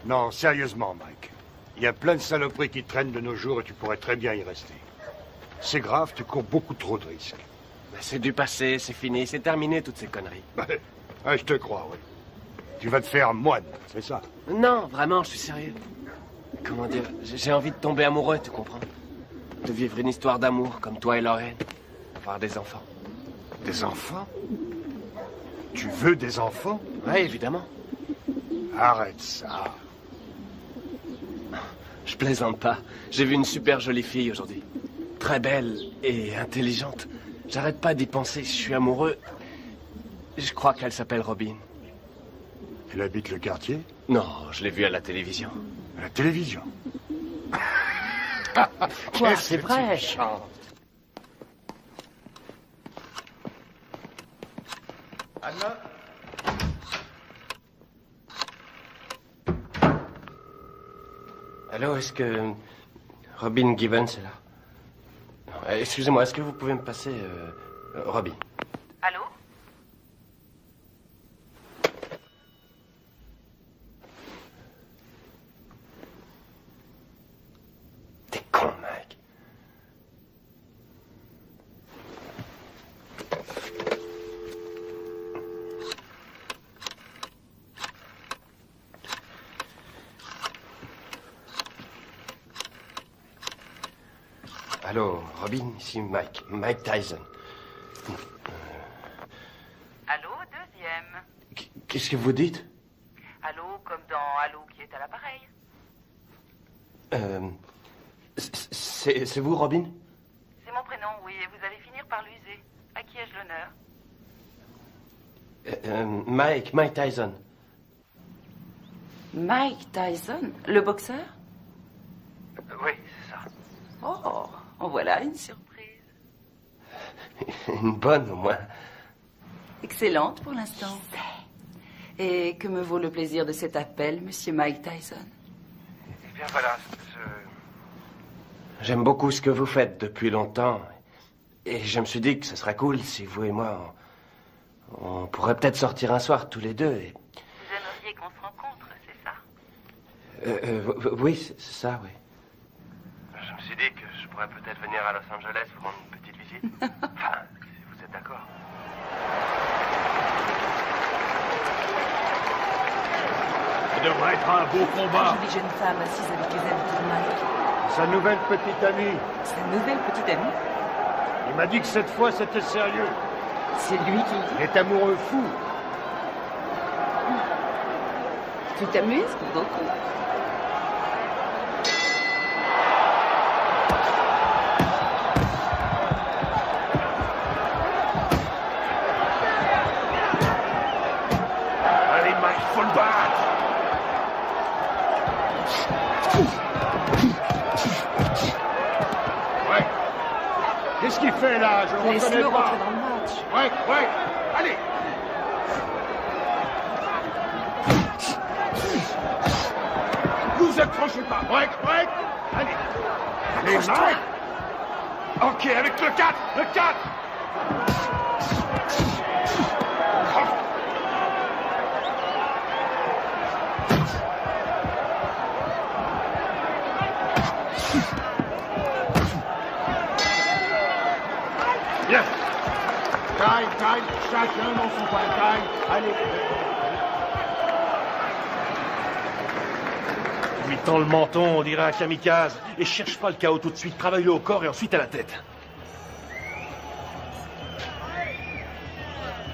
Non, sérieusement, Mike. Il y a plein de saloperies qui traînent de nos jours et tu pourrais très bien y rester. C'est grave, tu cours beaucoup trop de risques. Ben, c'est du passé, c'est fini, c'est terminé toutes ces conneries. Je te crois, oui. Tu vas te faire moine, c'est ça? Non, vraiment, je suis sérieux. Comment dire, j'ai envie de tomber amoureux, tu comprends? De vivre une histoire d'amour comme toi et Lorraine. Avoir des enfants. Des enfants? Tu veux des enfants? Oui, évidemment. Arrête ça. Je plaisante pas. J'ai vu une super jolie fille aujourd'hui. Très belle et intelligente. J'arrête pas d'y penser, je suis amoureux. Je crois qu'elle s'appelle Robin. Il habite le quartier? Non, je l'ai vu à la télévision. À la télévision? Quoi, c'est vrai? Anna? Allô, est-ce que Robin Gibbons est là? Non, excusez-moi, est-ce que vous pouvez me passer Robin? Allô? T'es con, Mike. Allô, Robin, ici Mike Tyson. Allô, deuxième. Qu'est-ce que vous dites? Allô, comme dans Allô qui est à l'appareil. C'est vous, Robin? C'est mon prénom, oui, et vous allez finir par l'user. À qui ai-je l'honneur? Mike Tyson. Mike Tyson, le boxeur? Oui, c'est ça. Oh, en voilà une surprise. Une bonne, au moins. Excellente pour l'instant. Et que me vaut le plaisir de cet appel, monsieur Mike Tyson? Eh bien, voilà, J'aime beaucoup ce que vous faites depuis longtemps. Et je me suis dit que ce serait cool si vous et moi, on pourrait peut-être sortir un soir tous les deux. Et... Vous aimeriez qu'on se rencontre, c'est ça? Oui, c'est ça, oui. Je me suis dit que je pourrais peut-être venir à Los Angeles vous rendre une petite visite. Enfin, si vous êtes d'accord. Ça devrait être un beau combat. Une jeune femme assise avec les amis de Mike. Sa nouvelle petite amie. Sa nouvelle petite amie? Il m'a dit que cette fois c'était sérieux. C'est lui qui le dit? Il est amoureux fou. Tu t'amuses beaucoup. Allez, Mike, faut le battre. Ouais. Qu'est-ce qu'il fait là? Je le reconnais Laisse-le pas. rentrer dans le match. Ouais. Allez. Vous accrochez pas. Ouais. Allez. Allez, Mike. Ok, avec le 4. Le 4. Bien. Taille, chacun dans son coin. Taille. Allez. Lui tend le menton, on dirait un kamikaze. Et cherche pas le chaos tout de suite. Travaille-le au corps et ensuite à la tête.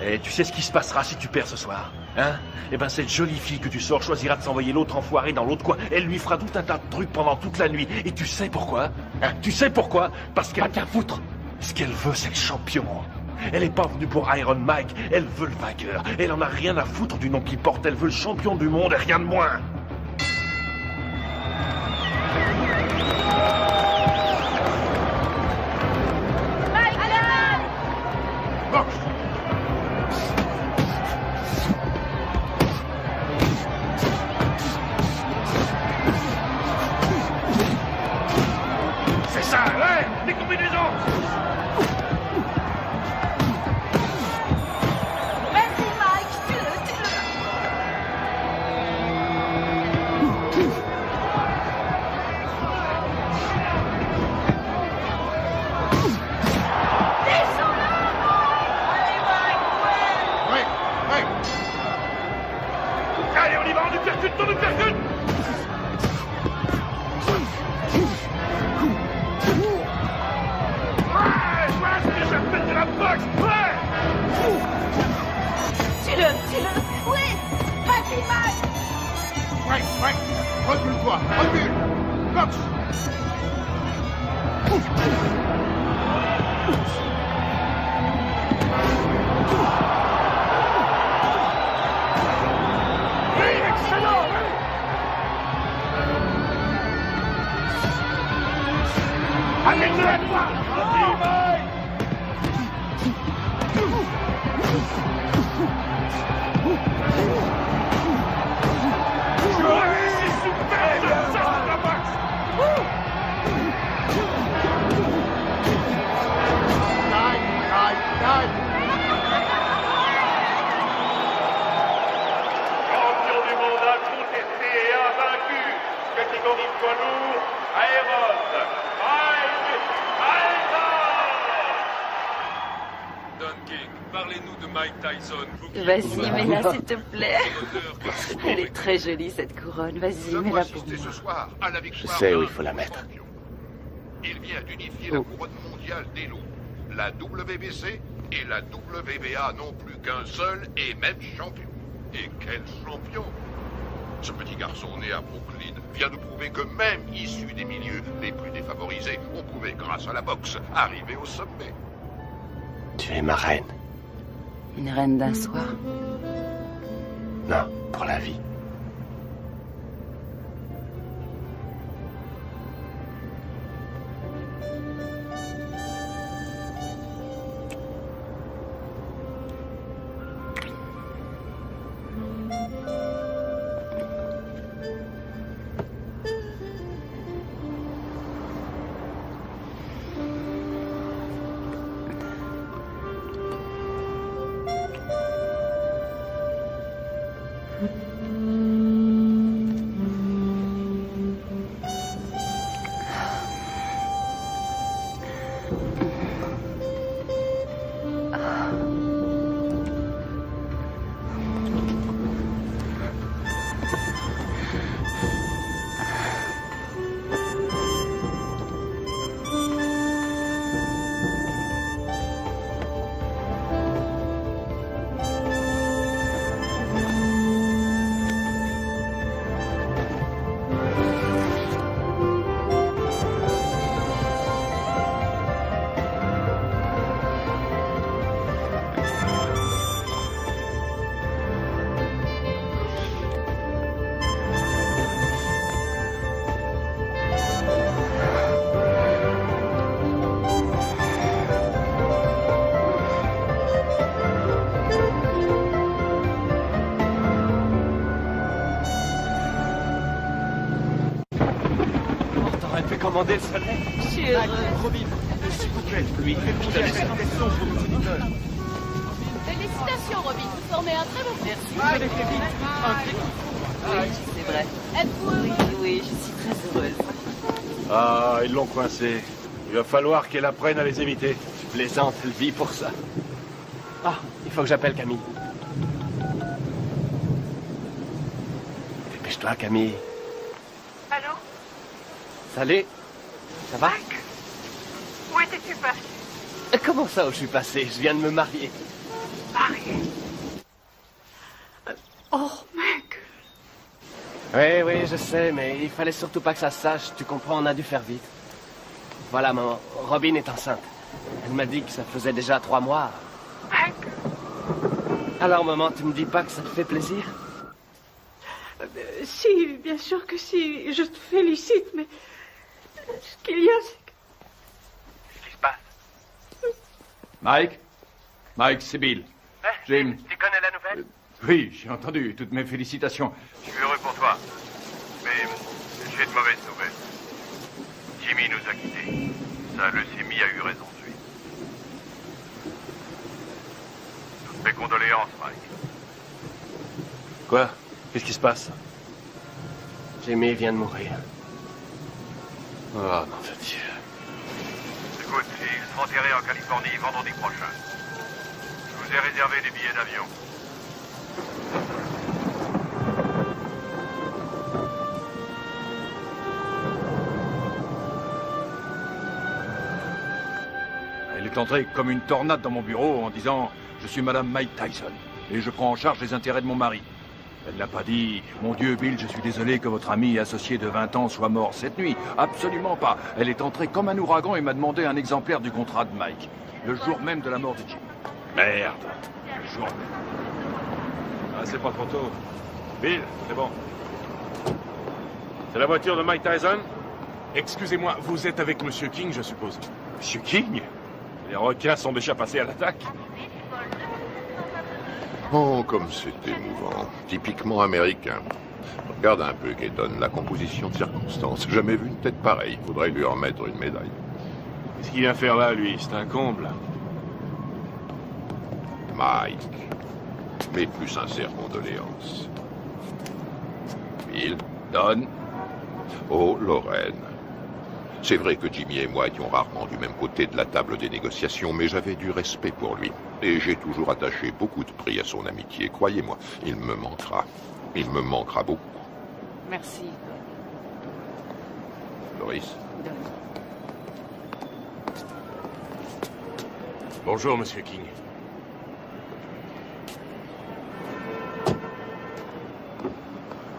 Et tu sais ce qui se passera si tu perds ce soir, hein? Eh ben, cette jolie fille que tu sors choisira de s'envoyer l'autre enfoiré dans l'autre coin. Elle lui fera tout un tas de trucs pendant toute la nuit. Et tu sais pourquoi? Hein? Tu sais pourquoi? Parce qu'elle a qu'à foutre. Ce qu'elle veut, c'est le champion. Elle est pas venue pour Iron Mike. Elle veut le vainqueur. Elle en a rien à foutre du nom qu'il porte. Elle veut le champion du monde et rien de moins. C'est ça, ouais, les combinaisons. Vas-y, Mike, tue-le. Ouais. Allez, on y va, on nous percute. Ouais, je vois ce que j'appelle de la boxe, ouais. Tue-le. Oui, vas-y, Mike. Ouais. Recule-toi. Recule. Boxe. Vas-y, mets-la, s'il te plaît. Elle est très jolie, cette couronne. Vas-y, mets-la pour moi. Ce soir à la Je victoire sais où d'un il faut la mettre. Il vient d'unifier la couronne mondiale des lots. La WBC et la WBA n'ont plus qu'un seul et même champion. Et quel champion! Ce petit garçon né à Brooklyn vient de prouver que même issu des milieux les plus défavorisés, on pouvait, grâce à la boxe, arriver au sommet. Tu es ma reine. Une reine d'un soir. Non, pour la vie. Commander le soleil. Je suis heureuse. Robin, s'il vous plaît, Oui, je te laisse un question pour nos auditeurs. Félicitations, Robin. Vous formez un très bon groupe. Merci. Vous allez très vite. Oui, c'est vrai. Êtes-vous heureux? Oui, je suis très heureuse. Ah, ils l'ont coincé. Il va falloir qu'elle apprenne à les éviter. Tu plaisantes, elle vit pour ça. Ah, il faut que j'appelle Camille. Dépêche-toi, Camille. Allô? Salut. Ça va? Mike? Où étais-tu passé? Comment ça où je suis passé? Je viens de me marier. Marié? Oh, Mike! Oui, je sais, mais il fallait surtout pas que ça se sache. Tu comprends, on a dû faire vite. Voilà, maman. Robin est enceinte. Elle m'a dit que ça faisait déjà 3 mois. Mike? Alors, maman, tu me dis pas que ça te fait plaisir? Si, bien sûr que si. Je te félicite, mais... Ce qu'il y a, c'est que... Qu'est-ce qui se passe? Mike, c'est Bill. Jim. Tu connais la nouvelle? Oui, j'ai entendu. Toutes mes félicitations. Je suis heureux pour toi. Mais j'ai de mauvaises nouvelles. Jimmy nous a quittés. Sa leucémie a eu raison de lui. Toutes mes condoléances, Mike. Quoi? Qu'est-ce qui se passe? Jimmy vient de mourir. Oh, non, de Dieu. Écoute, il sera enterré en Californie vendredi prochain. Je vous ai réservé des billets d'avion. Elle est entrée comme une tornade dans mon bureau en disant « Je suis Madame Mike Tyson et je prends en charge les intérêts de mon mari ». Elle n'a pas dit « Mon Dieu, Bill, je suis désolé que votre ami associé de 20 ans soit mort cette nuit. » Absolument pas. Elle est entrée comme un ouragan et m'a demandé un exemplaire du contrat de Mike. Le jour même de la mort de Jim. Merde. Le jour même. Ah, c'est pas trop tôt. Bill, c'est bon. C'est la voiture de Mike Tyson? Excusez-moi, vous êtes avec Monsieur King, je suppose? Monsieur King? Les requins sont déjà passés à l'attaque. Oh, comme c'est émouvant. Typiquement américain. Regarde un peu, Gaydon, la composition de circonstances. Jamais vu une tête pareille. Faudrait lui en mettre une médaille. Qu'est-ce qu'il vient faire là, lui? C'est un comble. Mike, mes plus sincères condoléances. Bill, Don. Oh, Lorraine. C'est vrai que Jimmy et moi étions rarement du même côté de la table des négociations, mais j'avais du respect pour lui. Et j'ai toujours attaché beaucoup de prix à son amitié. Croyez-moi, il me manquera. Il me manquera beaucoup. Merci. Doris. Bonjour, Monsieur King.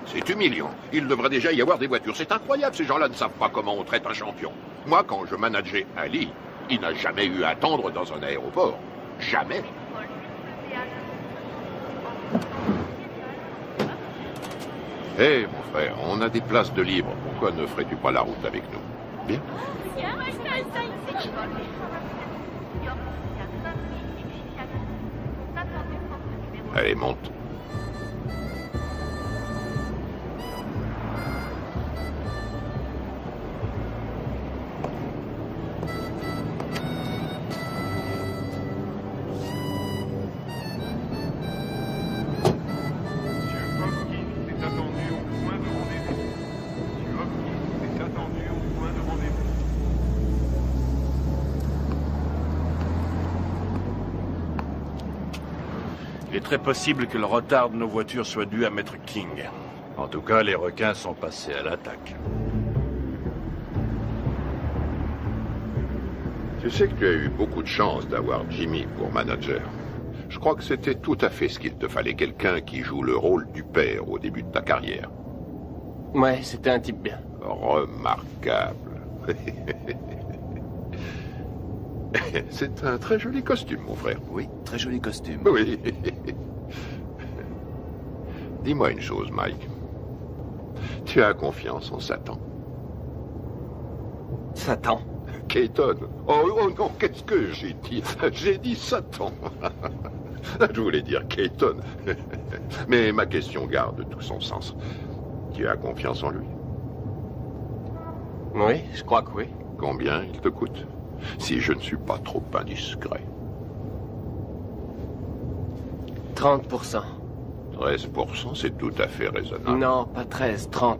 C'est humiliant. Il devrait déjà y avoir des voitures. C'est incroyable, ces gens-là ne savent pas comment on traite un champion. Moi, quand je manageais Ali, il n'a jamais eu à attendre dans un aéroport. Jamais. Hé, mon frère, on a des places de libre. Pourquoi ne ferais-tu pas la route avec nous? Bien. Allez, monte. Il est très possible que le retard de nos voitures soit dû à Maître King. En tout cas, les requins sont passés à l'attaque. Tu sais que tu as eu beaucoup de chance d'avoir Jimmy pour manager. Je crois que c'était tout à fait ce qu'il te fallait, quelqu'un qui joue le rôle du père au début de ta carrière. Ouais, c'était un type bien. Remarquable. C'est un très joli costume, mon frère. Oui, très joli costume. Oui. Dis-moi une chose, Mike. Tu as confiance en Satan? Satan? Keaton. Oh non, qu'est-ce que j'ai dit? J'ai dit Satan. Je voulais dire Keaton. Mais ma question garde tout son sens. Tu as confiance en lui? Oui, je crois que oui. Combien il te coûte? Si je ne suis pas trop indiscret. 30%. 13%, c'est tout à fait raisonnable. Non, pas 13, 30%.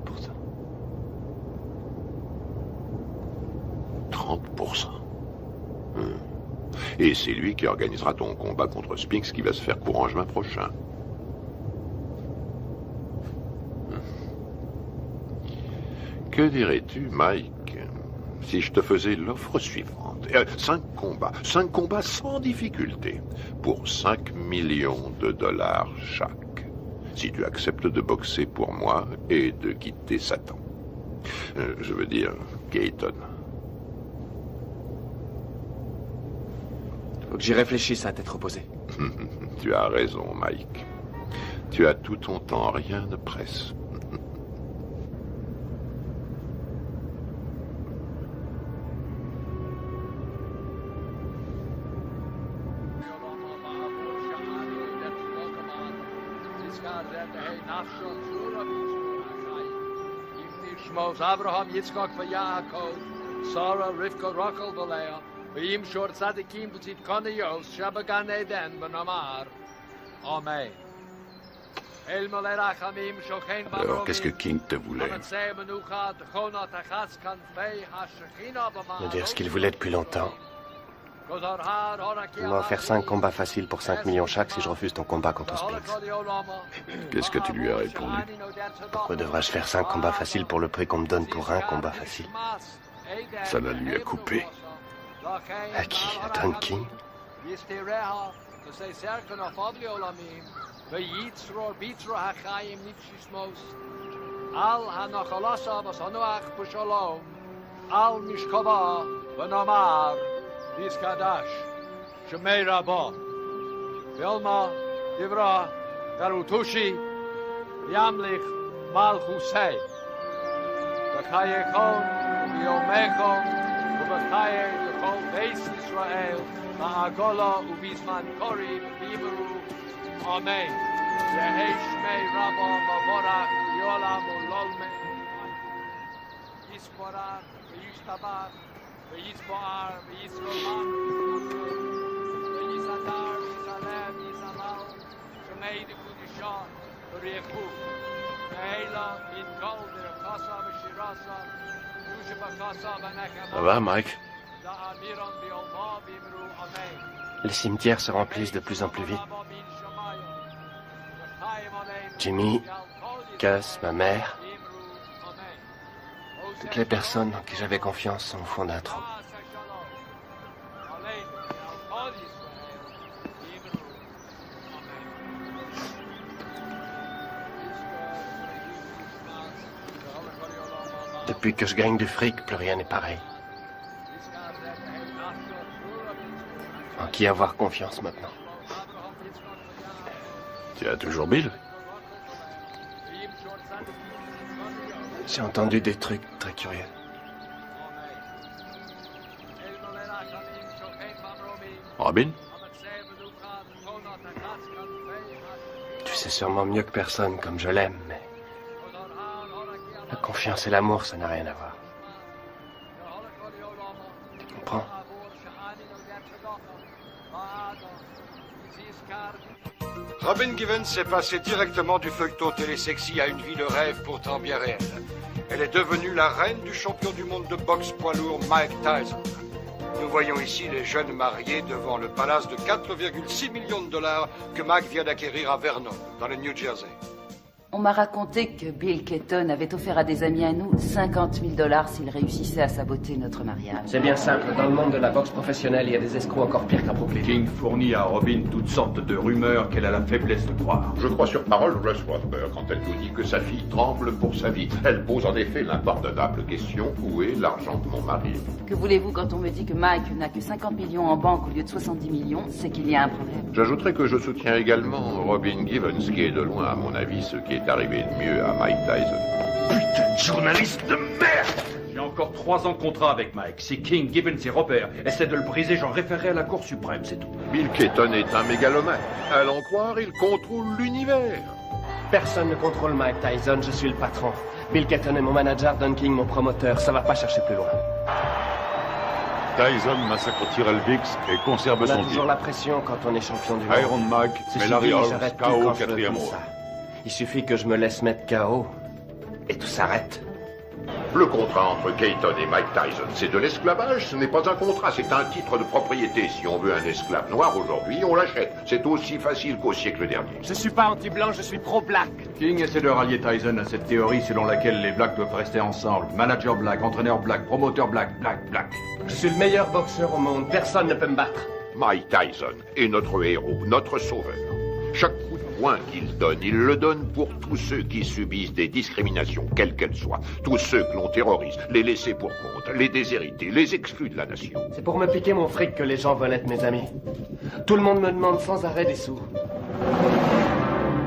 30%. Et c'est lui qui organisera ton combat contre Spinks qui va se faire courant juin prochain. Que dirais-tu, Mike, si je te faisais l'offre suivante? 5 combats sans difficulté, pour 5 millions de dollars chaque. Si tu acceptes de boxer pour moi et de quitter Satan. Je veux dire, Keaton. Faut que j'y réfléchisse à tête reposée. Tu as raison, Mike. Tu as tout ton temps, rien ne presse. Abraham, Yitzchak, Yaakov, Sarah, Rivka, Rachel, Leah, V'yim shor tzadikim b'tzit koniyos, shabagan eden b'namar. Amen. Alors, qu'est-ce que King te voulait? Me dire ce qu'il voulait depuis longtemps. Il m'a offert 5 combats faciles pour 5 millions chaque si je refuse ton combat contre Spinks. Qu'est-ce que tu lui as répondu? Pourquoi devrais-je faire 5 combats faciles pour le prix qu'on me donne pour un combat facile? Ça la lui a coupé. À qui? À Don King? Diskadash, Shemei Rabba, Vilma, Divra, Garutushi, Yamlich, Malchusei, Bakayekon, Biomechon, Ubakaye, Yekol, Beis Israel, Ma'agola, Ubizman Kori, Bimeru, Amen. Yehei Shmei Rabba, Mavorach, Yolam, Ulolme, Yisporach, Yishtabach, V'yizboar, v'yizrolam, v'yizadar, v'yizalem, v'yizalal, Shemei d'Kudisha, v'richu, v'heila, v'yitkol, v'rakasa, v'shirasa, v'yusha b'kasa, v'nechem. Ça va, Mike? Da'amiron, v'yolma, v'imru, amen. Les cimetières se remplissent de plus en plus vite. Jimmy, Gus, ma mère, toutes les personnes en qui j'avais confiance sont au fond d'un trou. Depuis que je gagne du fric, plus rien n'est pareil. En qui avoir confiance maintenant? Tu as toujours Bill? J'ai entendu des trucs très curieux. Robin? Tu sais sûrement mieux que personne comme je l'aime, mais... la confiance et l'amour, ça n'a rien à voir. Tu comprends? Robin Givens est passée directement du feuilleton télésexy à une vie de rêve pourtant bien réelle. Elle est devenue la reine du champion du monde de boxe poids lourd Mike Tyson. Nous voyons ici les jeunes mariés devant le palace de 4,6 millions de dollars que Mike vient d'acquérir à Vernon, dans le New Jersey. On m'a raconté que Bill Keaton avait offert à des amis à nous 50 000 $ s'ils réussissaient à saboter notre mariage. C'est bien simple. Dans le monde de la boxe professionnelle, il y a des escrocs encore pires qu'à Brooklyn. King fournit à Robin toutes sortes de rumeurs qu'elle a la faiblesse de croire. Je crois sur parole Russ Rothberg quand elle nous dit que sa fille tremble pour sa vie. Elle pose en effet l'impardonnable question: où est l'argent de mon mari? Que voulez-vous quand on me dit que Mike n'a que 50 millions en banque au lieu de 70 millions? C'est qu'il y a un problème. J'ajouterai que je soutiens également Robin Givens, qui est de loin, à mon avis, ce qui est arrivé de mieux à Mike Tyson. Putain de journaliste de merde! J'ai encore 3 ans de contrat avec Mike. Si King, Gibbons et Robert essaient de le briser, j'en référerai à la Cour suprême, c'est tout. Bill Keaton est un mégalomane. À l'en croire, il contrôle l'univers. Personne ne contrôle Mike Tyson, je suis le patron. Bill Keaton est mon manager, Don King mon promoteur. Ça va pas chercher plus loin. Tyson massacre Tyrell Biggs et conserve On a son toujours titre. la pression quand on est champion du monde. Iron Mike, C'est mais Larry suffit, Holmes, j'arrête tout KO quand je veux 4e comme round. ça. Il suffit que je me laisse mettre KO et tout s'arrête. Le contrat entre Keaton et Mike Tyson, c'est de l'esclavage, ce n'est pas un contrat, c'est un titre de propriété. Si on veut un esclave noir aujourd'hui, on l'achète. C'est aussi facile qu'au siècle dernier. Je suis pas anti-blanc, je suis pro-black. King essaie de rallier Tyson à cette théorie selon laquelle les blacks doivent rester ensemble. Manager black, entraîneur black, promoteur black, black. Je suis le meilleur boxeur au monde, personne ne peut me battre. Mike Tyson est notre héros, notre sauveur. Chaque coup de poing qu'il donne, il le donne pour tous ceux qui subissent des discriminations, quelles qu'elles soient. Tous ceux que l'on terrorise, les laissés pour compte, les déshérités, les exclus de la nation. C'est pour me piquer mon fric que les gens veulent être mes amis. Tout le monde me demande sans arrêt des sous.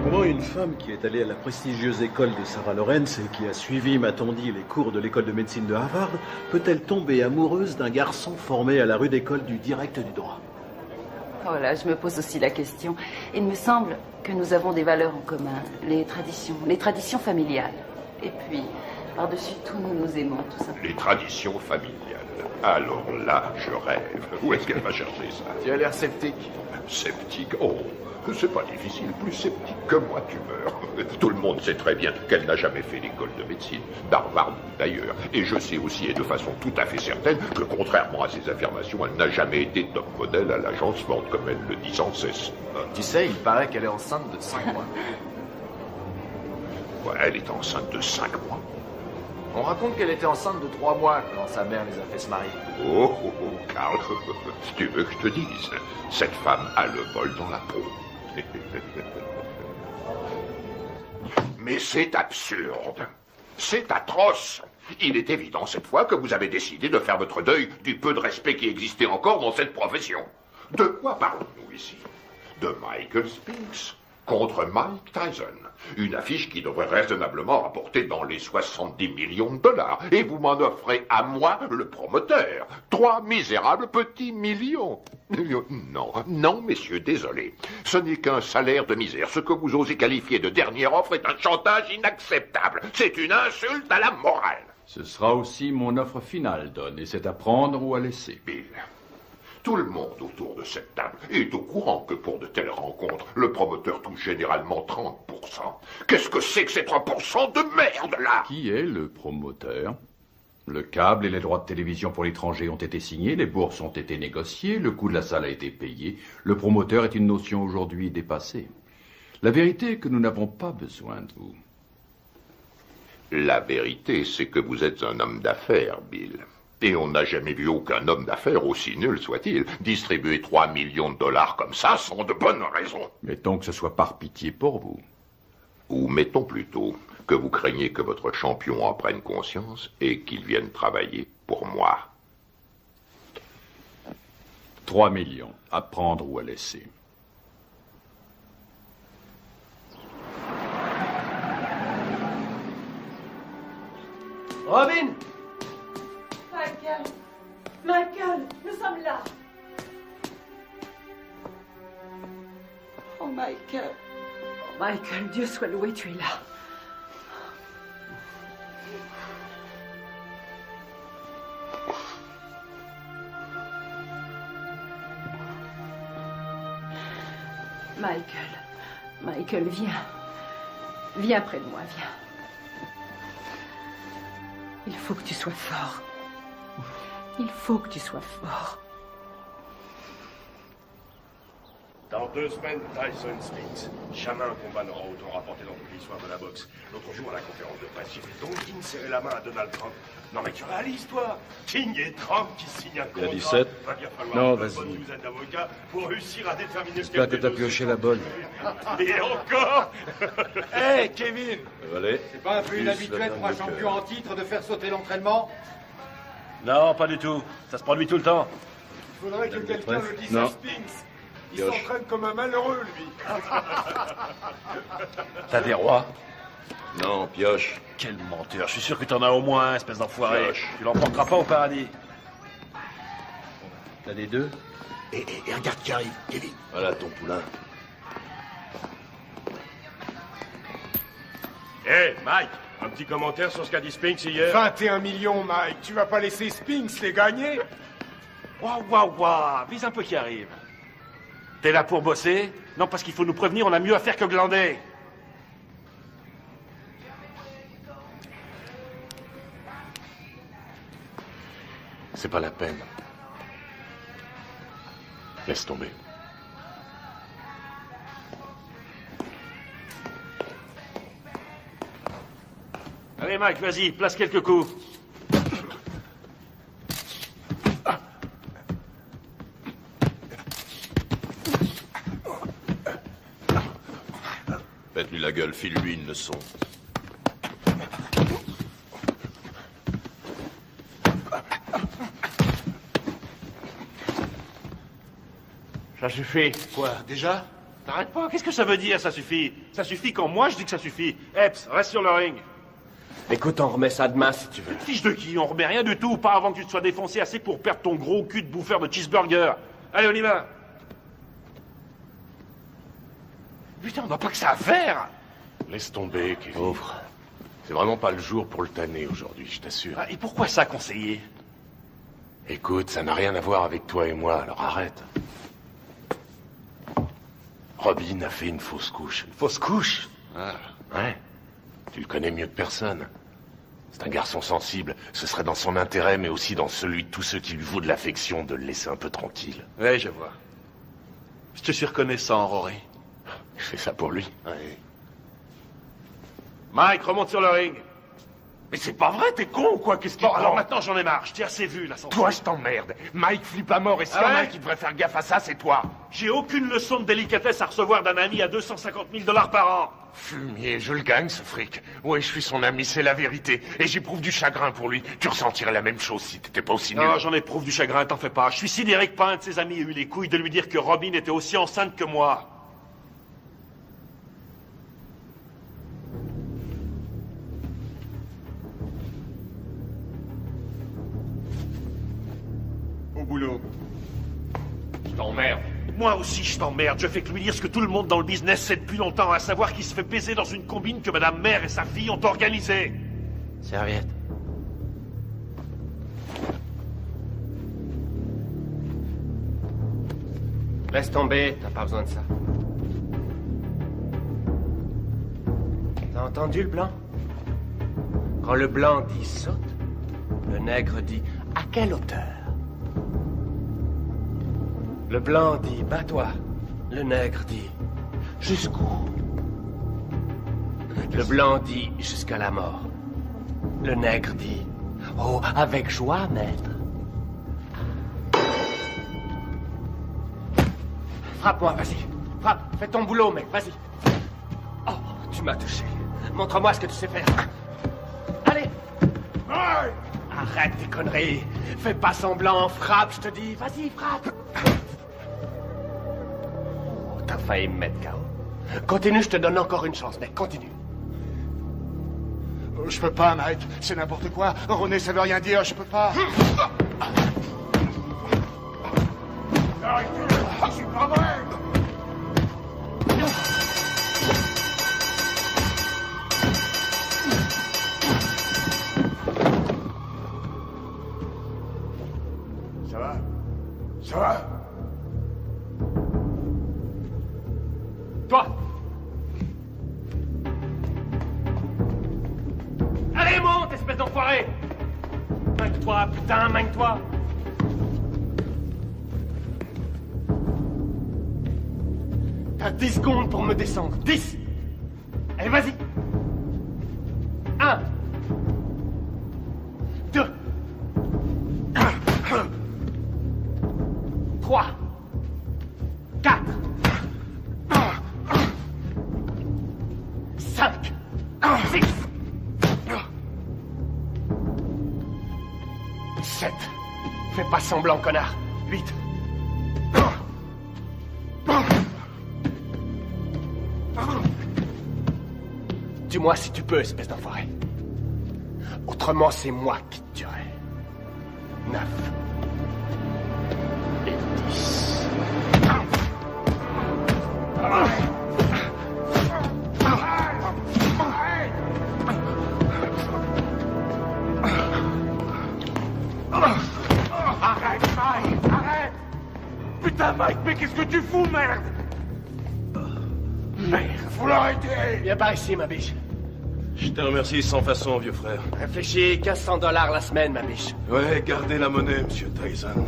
Comment une femme qui est allée à la prestigieuse école de Sarah Lawrence et qui a suivi, m'a-t-on dit, les cours de l'école de médecine de Harvard, peut-elle tomber amoureuse d'un garçon formé à la rude école du direct du droit? Voilà, je me pose aussi la question. Il me semble que nous avons des valeurs en commun, les traditions familiales. Et puis, par-dessus tout, nous nous aimons, tout simplement. Les traditions familiales. Alors là, je rêve. Où est-ce qu'elle va chercher ça? Tu as l'air sceptique. Sceptique? Oh, c'est pas difficile. Plus sceptique que moi, tu meurs. Tout le monde sait très bien qu'elle n'a jamais fait l'école de médecine, d'Harvard d'ailleurs. Et je sais aussi, et de façon tout à fait certaine, que contrairement à ses affirmations, elle n'a jamais été top modèle à l'agence Ford, comme elle le dit sans cesse. Tu sais, il paraît qu'elle est enceinte de 5 mois. Ouais, elle est enceinte de 5 mois. On raconte qu'elle était enceinte de 3 mois quand sa mère les a fait se marier. Oh, Karl, si tu veux que je te dise, cette femme a le bol dans la peau. Mais c'est absurde. C'est atroce. Il est évident cette fois que vous avez décidé de faire votre deuil du peu de respect qui existait encore dans cette profession. De quoi parlons-nous ici? De Michael Spinks contre Mike Tyson. Une affiche qui devrait raisonnablement rapporter dans les 70 millions de dollars. Et vous m'en offrez à moi, le promoteur, 3 misérables petits millions. Non, messieurs, désolé. Ce n'est qu'un salaire de misère. Ce que vous osez qualifier de dernière offre est un chantage inacceptable. C'est une insulte à la morale. Ce sera aussi mon offre finale, Don, et c'est à prendre ou à laisser. Bill, tout le monde autour de cette table est au courant que pour de telles rencontres, le promoteur touche généralement 30%. Qu'est-ce que c'est que ces 3% de merde, là? Qui est le promoteur? Le câble et les droits de télévision pour l'étranger ont été signés, les bourses ont été négociées, le coût de la salle a été payé. Le promoteur est une notion aujourd'hui dépassée. La vérité est que nous n'avons pas besoin de vous. La vérité, c'est que vous êtes un homme d'affaires, Bill. Et on n'a jamais vu aucun homme d'affaires, aussi nul soit-il, distribuer 3 millions de dollars comme ça sans de bonnes raisons. Mettons que ce soit par pitié pour vous. Ou mettons plutôt que vous craignez que votre champion en prenne conscience et qu'il vienne travailler pour moi. 3 millions, à prendre ou à laisser. Robin! Michael! Michael, nous sommes là! Oh, Michael! Oh, Michael, Dieu soit loué, tu es là. Michael, viens. Viens près de moi, viens. Il faut que tu sois fort. Il faut que tu sois fort. Dans 2 semaines, Tyson Spinks. Jamais un combat n'aura autant rapporté dans toute l'histoire de la boxe. L'autre jour, à la conférence de presse, j'ai vu Don King serrer la main à Donald Trump. Non mais tu réalises, toi, King et Trump qui signent un contrat. Il y a 17. Va bien falloir Non, une bonne vas-y. douzaine d'avocats pour réussir à déterminer ce J'espère que t'as pioché la bonne. Et encore. Hé, Kevin! Allez. C'est pas un peu inhabituel pour un champion en titre de faire sauter l'entraînement? Non, pas du tout. Ça se produit tout le temps. Il faudrait que quelqu'un le dise Non. à Spinks. Il Pioche. s'entraîne comme un malheureux, lui. T'as des rois? Non, pioche. Quel menteur. Je suis sûr que t'en as au moins un, espèce d'enfoiré. Pioche. Tu l'emporteras pas au paradis. T'as des deux? Et regarde qui arrive, Kevin. Voilà ton poulain. Hé, Mike, un petit commentaire sur ce qu'a dit Spinks hier. 21 millions, Mike. Tu vas pas laisser Spinks les gagner? Waouh. Vise un peu qui arrive. T'es là pour bosser? Non, parce qu'il faut nous prévenir, on a mieux à faire que glander. C'est pas la peine. Laisse tomber. Allez, Mike, vas-y, place quelques coups. Faites-lui la gueule, file-lui une leçon. Ça suffit. Quoi, déjà? T'arrêtes pas, qu'est-ce que ça veut dire, ça suffit? Ça suffit quand moi je dis que ça suffit. Epps, reste sur le ring. Écoute, on remet ça demain si tu veux. Fiche de qui? On remet rien du tout, pas avant que tu te sois défoncé assez pour perdre ton gros cul de bouffeur de cheeseburger. Allez, on y va. Putain, on n'a pas que ça à faire. Laisse tomber, Kevin. Pauvre. C'est vraiment pas le jour pour le tanner aujourd'hui, je t'assure. Ah, et pourquoi ça, conseiller? Écoute, ça n'a rien à voir avec toi et moi, alors arrête. Robin a fait une fausse couche. Une fausse couche? Ah, ouais. Tu le connais mieux que personne. C'est un garçon sensible. Ce serait dans son intérêt, mais aussi dans celui de tous ceux qui lui vaut de l'affection, de le laisser un peu tranquille. Ouais, je vois. Je te suis reconnaissant, Rory. Je fais ça pour lui. Ouais. Mike, remonte sur le ring. Mais c'est pas vrai, t'es con ou quoi? Qu'est-ce qu'il alors maintenant j'en ai marre, je t'ai assez vu là. Toi, je t'emmerde. Mike flippe à mort et s'il y en a un qui devrait faire gaffe à ça, c'est toi. J'ai aucune leçon de délicatesse à recevoir d'un ami à 250 000 $ par an. Fumier, je le gagne, ce fric. Ouais, je suis son ami, c'est la vérité. Et j'éprouve du chagrin pour lui. Tu ressentirais la même chose si t'étais pas aussi nul. Non, j'en éprouve du chagrin, t'en fais pas. Je suis sidéré que pas un de ses amis ait eu les couilles de lui dire que Robin était aussi enceinte que moi. Au boulot. Je t'emmerde. Moi aussi, je t'emmerde. Je fais que lui dire ce que tout le monde dans le business sait depuis longtemps, à savoir qu'il se fait baiser dans une combine que Madame Mère et sa fille ont organisée. Serviette. Laisse tomber, t'as pas besoin de ça. T'as entendu le blanc? Quand le blanc dit saute, Le nègre dit « À quelle hauteur ?» Le blanc dit « Bats-toi ». Le nègre dit « Jusqu'où ?» Le blanc dit « Jusqu'à la mort ». Le nègre dit « Oh, avec joie, maître. » Frappe-moi, vas-y. Frappe, fais ton boulot, mec, vas-y. Oh, tu m'as touché. Montre-moi ce que tu sais faire. Allez. Arrête tes conneries. Fais pas semblant, frappe, je te dis. Vas-y, frappe. Oh, t'as failli me mettre KO. Continue, je te donne encore une chance, mec, continue. Je peux pas, Mike. C'est n'importe quoi. René, ça veut rien dire, je peux pas. Arrêtez, je suis pas vrai. Ça va? Ça va? Toi! Allez, monte, espèce d'enfoiré! Magne-toi, putain, magne-toi! T'as 10 secondes pour me descendre. 10! Allez, vas-y! 1 2 3 4 5 6 7 Fais pas semblant, connard. 8 Dis-moi si tu peux, espèce d'enfoiré. Autrement, c'est moi qui te tuerai. 9 et 10. Arrête, Mike, arrête! Putain, Mike, mais qu'est-ce que tu fous, merde? Merde, faut l'arrêter! Viens par ici, ma biche. Je te remercie sans façon, vieux frère. Réfléchis, 1500 $ la semaine, ma biche. Ouais, gardez la monnaie, monsieur Tyson.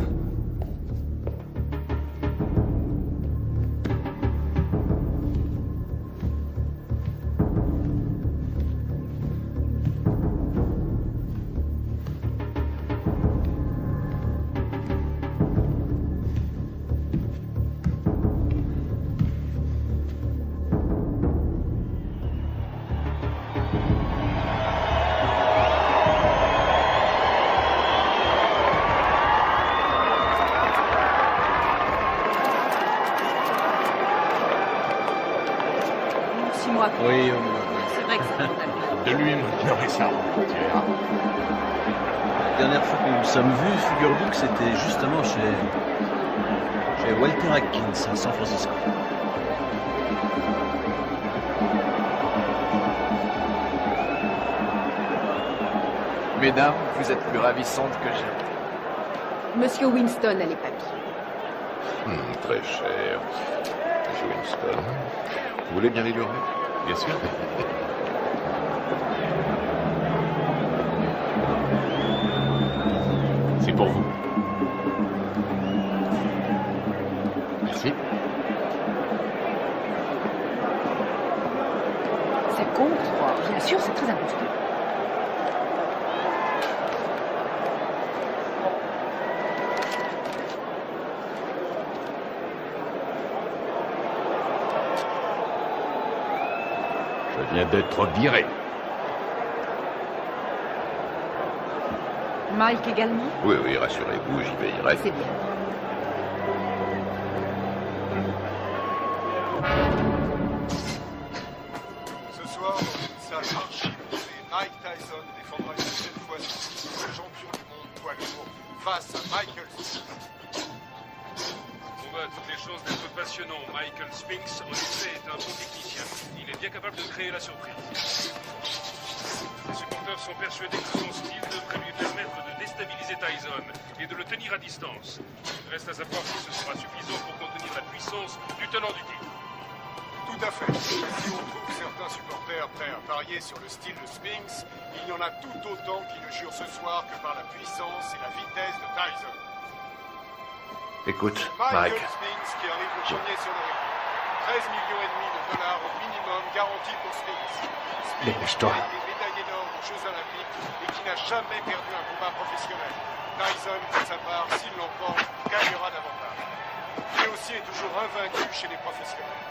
Oui, C'est vrai que ça vaut la peine. De lui maintenant, et ça. La dernière fois que nous nous sommes vus, figure-vous que c'était justement chez Walter Atkins à San Francisco. Mesdames, vous êtes plus ravissantes que jamais. Monsieur Winston a les papiers. Très cher. Monsieur Winston. Vous voulez bien les lui remettre? Bien sûr. C'est pour vous. Merci. Ça compte, bien sûr, c'est très important. Je viens d'être viré. Mike également? Oui, oui, rassurez-vous, j'y veillerai. C'est bien. Ce soir, dans une salle archi-bondée, Mike Tyson défendra une nouvelle fois son titre de champion du monde poids lourd face à Michael Spinks. On a toutes les chances d'être passionnant. Michael Spinks, en effet, est un bon technicien. Il est bien capable de créer la surprise. Les supporters sont persuadés que son style devrait lui permettre de déstabiliser Tyson et de le tenir à distance. Reste à savoir si ce sera suffisant pour contenir la puissance du tenant du titre. Tout à fait. Si on trouve certains supporters prêts à parier sur le style de Spinks, il y en a tout autant qui ne jurent ce soir que par la puissance et la vitesse de Tyson. Écoute, Michael Mike. Spinks qui arrive le premier sur le ring. 13,5 millions de dollars au minimum garantis pour Spinks. Spinks Dépêche-toi. a été médaillé d'or aux Jeux Olympiques et qui n'a jamais perdu un combat professionnel. Tyson, pour sa part, s'il l'emporte, gagnera davantage. Lui aussi est toujours invaincu chez les professionnels.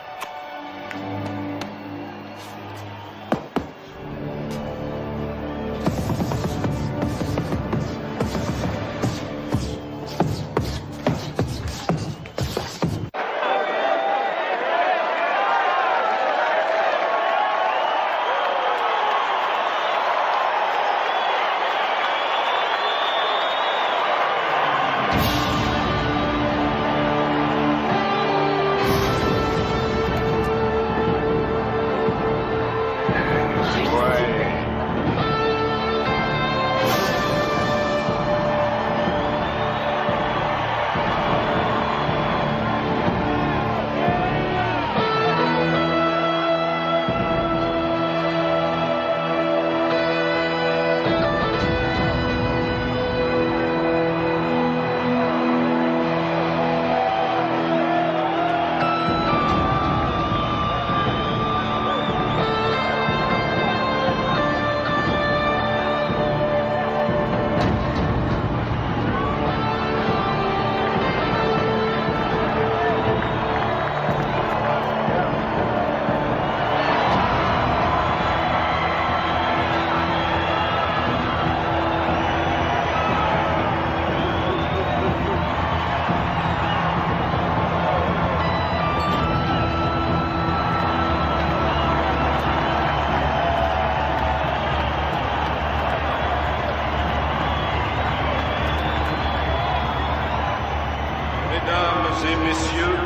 Mesdames et messieurs,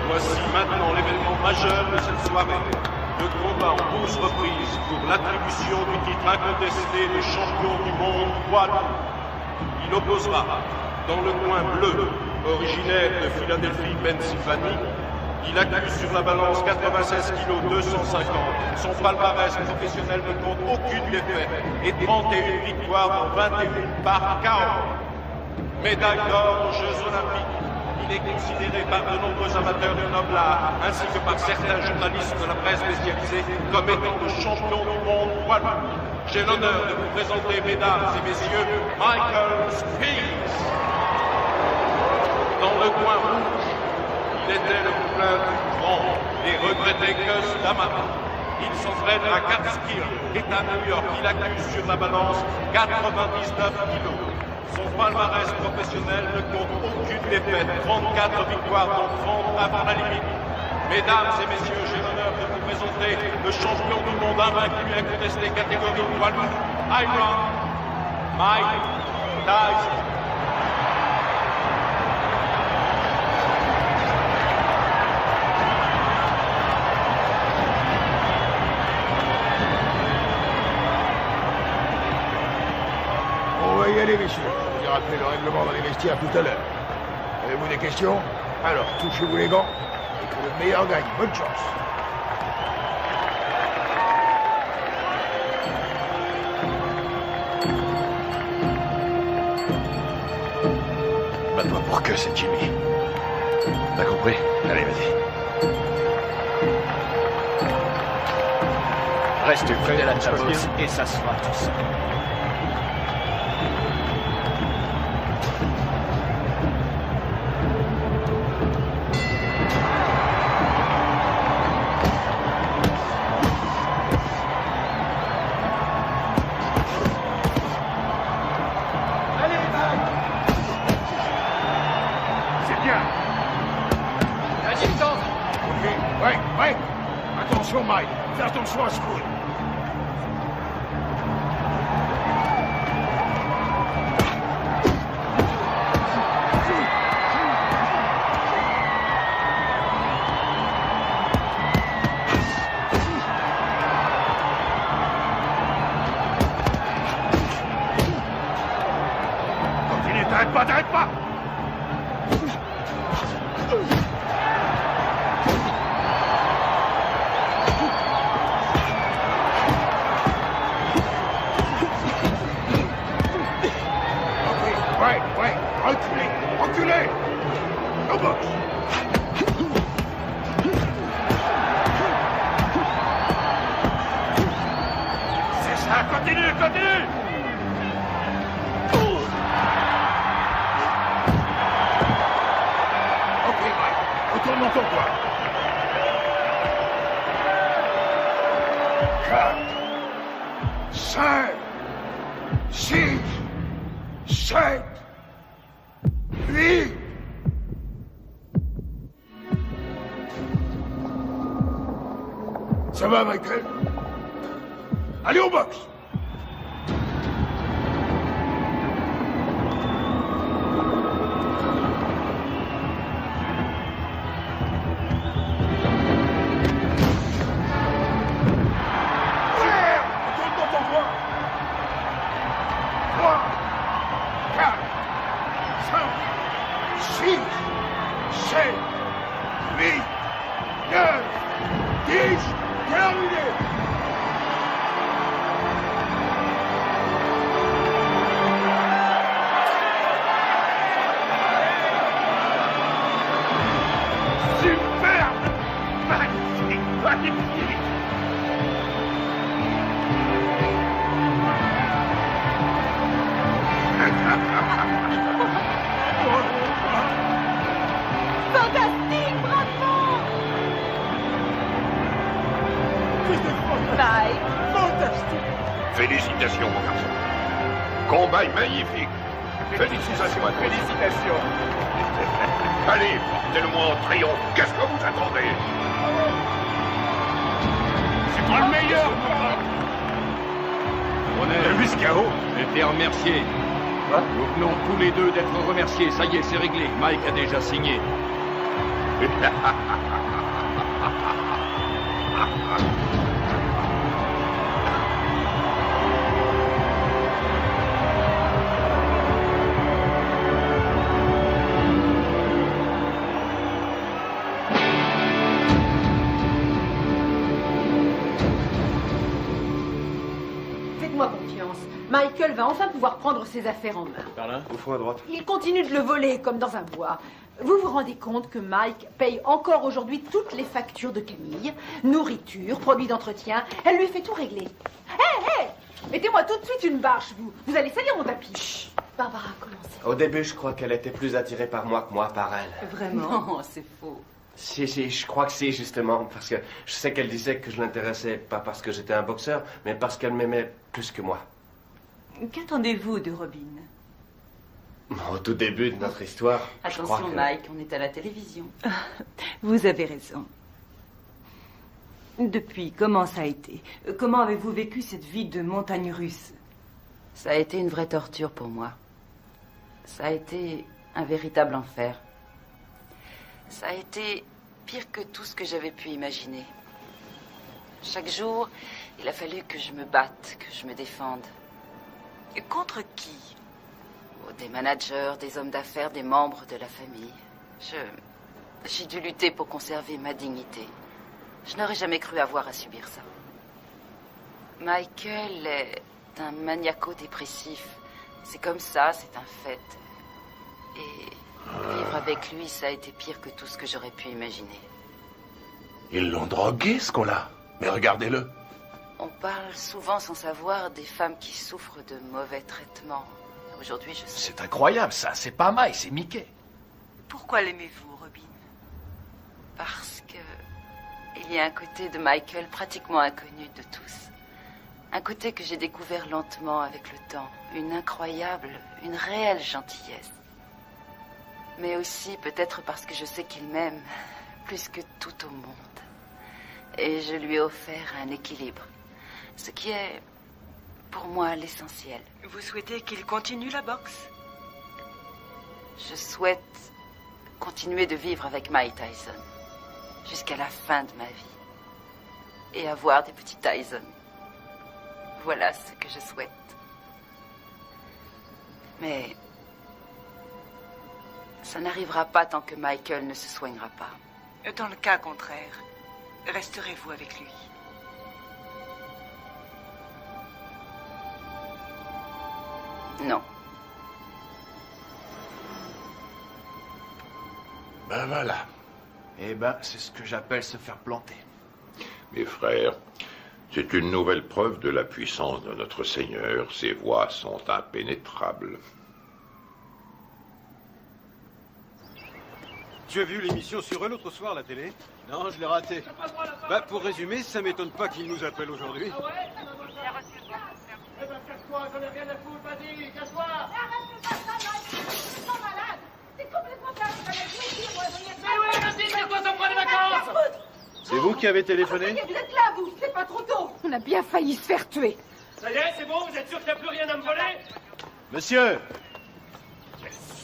voici maintenant l'événement majeur de cette soirée. Le combat en 12 reprises pour l'attribution du titre incontesté de champion du monde poids lourd. Il opposera, dans le coin bleu, originaire de Philadelphie, Pennsylvanie, il accuse sur la balance 96 kg 250. Son palmarès professionnel ne compte aucune défaite et 31 victoires dans 21 par KO. Médaille d'or aux Jeux Olympiques. Il est considéré par de nombreux amateurs du noble art, ainsi que par certains journalistes de la presse spécialisée, comme étant le champion du monde poids lourd. J'ai l'honneur de vous présenter, mesdames et messieurs, Michael Spinks. Dans le coin rouge, il était le poulain du grand et regretté Gus D'Amato. Il s'entraîne à Catskill, État New York. Il accuse sur la balance 99 kilos. Son palmarès professionnel ne compte aucune défaite, 34 victoires dont 30 avant la limite. Mesdames et messieurs, j'ai l'honneur de vous présenter le champion du monde invaincu incontesté catégorie poids lourd, Iron Mike Tyson. On va y aller, messieurs. Je vous ai rappelé le règlement dans les vestiaires tout à l'heure. Avez-vous des questions? Alors, touchez-vous les gants et que le meilleur gagne. Bonne chance. Bats-toi pour que c'est Jimmy. T'as compris? Allez, vas-y. Reste près de la boxe et ça se fera tout seul. Attention, Mike. Fais attention à ce coup. Continue, t'arrêtes pas, t'arrêtes pas. ça, continue, continue! Ok, Mike, retourne dans ton coin. 4, 5, 6, 7, 8. Ça va, Michael? Allez au box! Fantastique, bravo! Bye. Fantastique! Félicitations, mon garçon. Combat magnifique. Félicitations. Félicitations. Allez, portez-le-moi en triomphe. Qu'est-ce que vous attendez? C'est toi le meilleur, moi! On est vu ce chaos? été remerciés. Nous venons tous les deux d'être remerciés. Ça y est, c'est réglé. Mike a déjà signé. Faites-moi confiance. Michael va enfin pouvoir prendre ses affaires en main. Par là, au fond à droite. Il continue de le voler comme dans un bois. Vous vous rendez compte que Mike paye encore aujourd'hui toutes les factures de Camille, nourriture, produits d'entretien. Elle lui fait tout régler. Hé, hé! Mettez-moi tout de suite une bâche, vous. Vous allez salir mon tapis. Chut. Barbara, commencez. Au début, je crois qu'elle était plus attirée par moi que moi par elle. Vraiment? Non, c'est faux. Si, je crois que si, justement, parce que je sais qu'elle disait que je l'intéressais pas parce que j'étais un boxeur, mais parce qu'elle m'aimait plus que moi. Qu'attendez-vous de Robin? Au tout début de notre histoire, je crois Attention, que... Mike, on est à la télévision. Vous avez raison. Depuis, comment ça a été? Comment avez-vous vécu cette vie de montagne russe? Ça a été une vraie torture pour moi. Ça a été un véritable enfer. Ça a été pire que tout ce que j'avais pu imaginer. Chaque jour, il a fallu que je me batte, que je me défende. Et contre qui? Oh, des managers, des hommes d'affaires, des membres de la famille. J'ai dû lutter pour conserver ma dignité. Je n'aurais jamais cru avoir à subir ça. Michael est un maniaco-dépressif. C'est comme ça, c'est un fait. Et vivre avec lui, ça a été pire que tout ce que j'aurais pu imaginer. Ils l'ont drogué, ce con-là. Mais regardez-le. On parle souvent sans savoir des femmes qui souffrent de mauvais traitements. Aujourd'hui, je sais. C'est incroyable, ça. C'est pas Mike, c'est Mickey. Pourquoi l'aimez-vous, Robin? Parce que il y a un côté de Michael pratiquement inconnu de tous. Un côté que j'ai découvert lentement avec le temps. Une incroyable, une réelle gentillesse. Mais aussi peut-être parce que je sais qu'il m'aime plus que tout au monde. Et je lui ai offert un équilibre. Ce qui est, pour moi, l'essentiel. Vous souhaitez qu'il continue la boxe? Je souhaite continuer de vivre avec Mike Tyson. Jusqu'à la fin de ma vie. Et avoir des petits Tyson. Voilà ce que je souhaite. Mais ça n'arrivera pas tant que Michael ne se soignera pas. Dans le cas contraire, resterez-vous avec lui? Non. Ben voilà. Eh ben, c'est ce que j'appelle se faire planter. Mes frères, C'est une nouvelle preuve de la puissance de notre Seigneur. Ses voies sont impénétrables. Tu as vu l'émission sur eux l'autre soir à la télé? Non, je l'ai raté. Bah, pour résumer, ça m'étonne pas qu'ils nous appellent aujourd'hui. Ah ouais? Eh ben, casse-toi, j'en ai rien à foutre, vas-y, casse-toi! C'est complètement dingue. Mais oui, vas-y, c'est toi, ça prend des vacances! C'est vous qui avez téléphoné? Vous êtes là, vous, c'est pas trop tôt. On a bien failli se faire tuer. Ça y est, c'est bon, vous êtes sûr qu'il n'y a plus rien à me voler? Monsieur!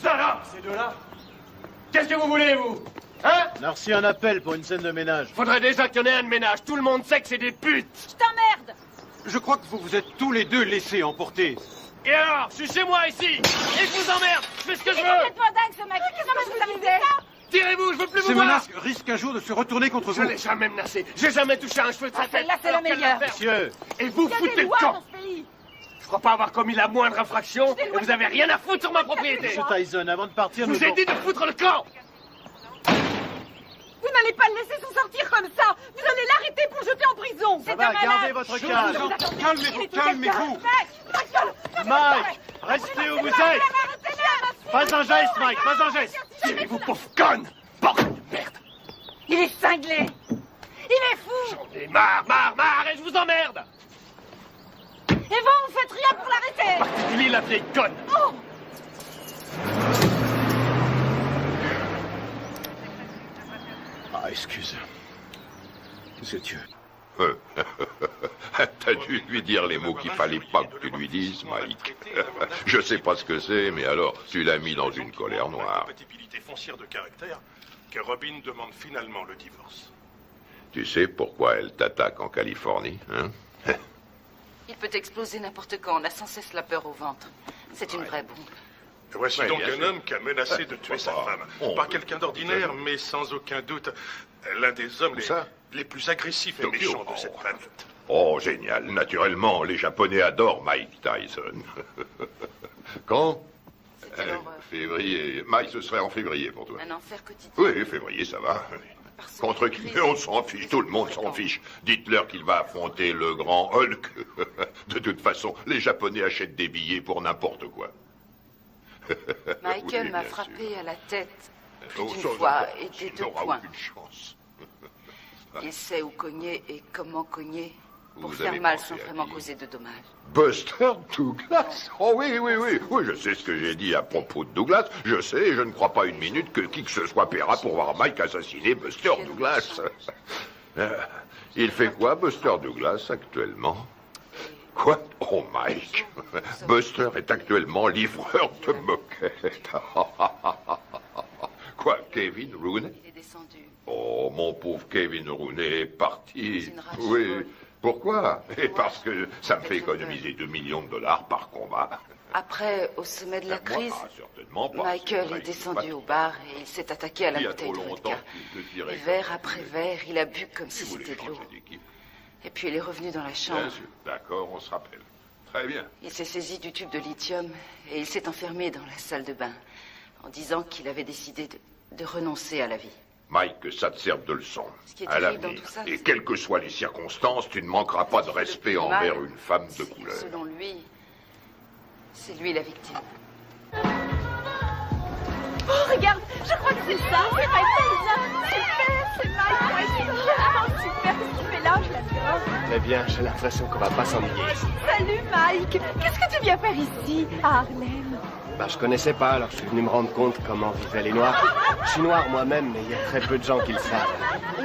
Salopes, ces deux-là! Qu'est-ce que vous voulez, vous? Hein? On a reçu un appel pour une scène de ménage. Faudrait déjà qu'il y en ait un de ménage. Tout le monde sait que c'est des putes! Je t'emmerde. Je crois que vous vous êtes tous les deux laissés emporter. Et alors? Je suis chez moi, ici! Et je vous emmerde! Je fais ce que je C'est veux! complètement dingue, ce mec. Qu'est-ce que vous avez fait ça? Tirez-vous, je veux plus vous Ces voir! menaces risquent un jour de se retourner contre Je vous. l'ai jamais menacé. J'ai jamais touché un cheveu de sa tête. Là, c'est la Alors qu'elle meilleure. va faire. Monsieur! Et vous Il y a foutez des le lois camp! dans ce pays. Je crois pas avoir commis la moindre infraction et vous avez rien à foutre sur ma propriété! Monsieur Tyson, avant de partir, Je nous vous ai dit de foutre le camp! Vous n'allez pas le laisser s'en sortir comme ça. Vous allez l'arrêter pour le jeter en prison. Ça va, gardez votre calme. Calmez-vous, calmez-vous. Mike, restez où vous êtes. Pas un geste, Mike, pas un geste. Tirez-vous, pauvre conne! Bordel de merde! Il est cinglé. Il est fou. J'en ai marre, et je vous emmerde! Et vous faites rien pour l'arrêter. Particulier la vieille conne! Oh. Ah, excuse. C'est Dieu. T'as dû lui dire les mots qu'il fallait pas que tu lui dises, Mike. Je sais pas ce que c'est, mais alors, tu l'as mis dans une colère noire. Compatibilité foncière de caractère que Robin demande finalement le divorce. Tu sais pourquoi elle t'attaque en Californie, hein? Il peut exploser n'importe quand. On a sans cesse la peur au ventre. C'est une vraie bombe. Voici Ouais, donc bien un sûr. homme qui a menacé de tuer sa femme. Oh, Pas oui. quelqu'un d'ordinaire, mais sans aucun doute l'un des hommes les plus agressifs et Tokyo. méchants de cette planète. Oh, génial. Naturellement, les Japonais adorent Mike Tyson. Quand? Février. Mike, ce serait en février pour toi. Un enfer quotidien. Oui, février, ça va. Contre qui? Mais on s'en fiche, tout le monde s'en fiche. Dites-leur qu'il va affronter le grand Hulk. De toute façon, les Japonais achètent des billets pour n'importe quoi. Michael Oui, m'a bien frappé sûr. à la tête plus Oh, d'une sans fois encore, et tu des deux n'auras points. aucune chance. Il sait où cogner et comment cogner pour Vous faire avez mal pensé sans à vraiment qui? causer de dommages. Buster Douglas? Oh oui, oui, oui. Oui, je sais ce que j'ai dit à propos de Douglas. Je sais, et je ne crois pas une minute que qui que ce soit paiera pour voir Mike assassiner Buster Douglas. Il fait quoi, Buster Douglas, actuellement? Quoi? Oh, Mike. Buster est actuellement livreur de moquettes. Quoi, Kevin Rooney? Il est descendu. Oh, mon pauvre Kevin Rooney est parti. Une rage Oui. folle. Pourquoi? Et parce que ça me fait économiser 2 millions de dollars par combat. Après, au sommet de la Moi, crise, certainement pas. Michael C'est est pas- descendu au bar et il s'est attaqué à la Il y a bouteille trop de longtemps vodka. qu'il te dirait Et que- verre après verre, il a bu comme si Vous voulez c'était de l'eau. changer d'équipe? Et puis il est revenu dans la Bien chambre. sûr. D'accord, on se rappelle. Très bien. Il s'est saisi du tube de lithium et il s'est enfermé dans la salle de bain en disant qu'il avait décidé de renoncer à la vie. Mike, que ça te serve de leçon. Ce qui est À terrible l'avenir. dans tout ça, Et c'est- quelles que soient les circonstances, tu ne manqueras pas de respect mal, envers une femme de couleur. Selon lui, c'est lui la victime. Oh, regarde, je crois que c'est ça. C'est Mike Tyson. Super, c'est Mike Tyson. Ah, super, qu'est-ce qu'il fait là? Je l'adore. Très bien, j'ai l'impression qu'on va pas s'ennuyer ici. Salut, Mike. Qu'est-ce que tu viens faire ici, à Harlem? Bah, je connaissais pas, alors je suis venu me rendre compte comment vivaient les Noirs. Je suis noir moi-même, mais il y a très peu de gens qui le savent.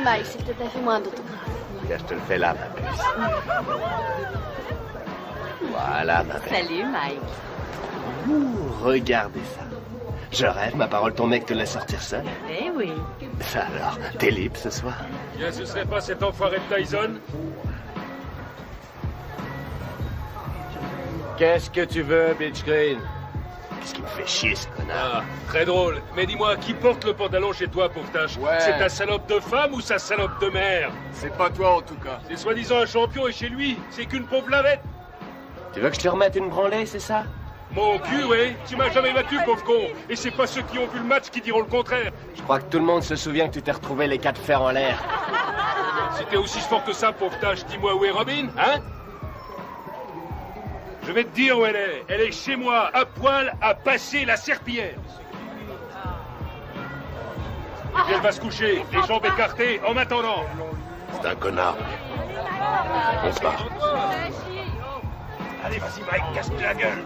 Mike, s'il te plaît, fais-moi un autographe. Regarde, je te le fais là, ma puce. Voilà, ma belle. Salut, Mike. Ouh, regardez ça. Je rêve, ma parole, ton mec te laisse sortir seul. Eh oui. Ça alors, t'es libre ce soir? Bien, ce serait pas cet enfoiré de Tyson? Qu'est-ce que tu veux, Bitch Green? Qu'est-ce qui me fait chier, ce connard? Ah, très drôle. Mais dis-moi, qui porte le pantalon chez toi, pauvre tâche? Ouais. C'est ta salope de femme ou sa salope de mère? C'est pas toi, en tout cas. C'est soi-disant un champion et chez lui, c'est qu'une pauvre lavette. Tu veux que je te remette une branlée, c'est ça? Mon cul, oui. Tu m'as jamais battu, pauvre con. Et c'est pas ceux qui ont vu le match qui diront le contraire. Je crois que tout le monde se souvient que tu t'es retrouvé les quatre fers en l'air. Si t'es aussi fort que ça, pauvre tâche, dis-moi où est Robin, hein? Je vais te dire où elle est. Elle est chez moi, à poil, à passer la serpillière. Et puis elle va se coucher, les jambes écartées, en m'attendant. C'est un connard. On se barre. Allez, vas-y, Mike, casse-lui la gueule.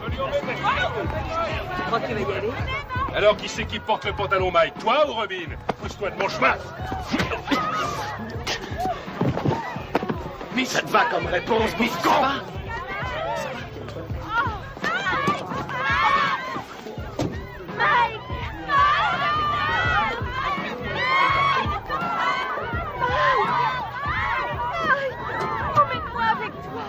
Tu crois qu'il va y aller? Alors qui c'est qui porte le pantalon, Mike? Toi ou Robin? Pousse-toi de mon chemin. Mais ça te va comme réponse, Biscon? Mike! Emmène-moi avec toi!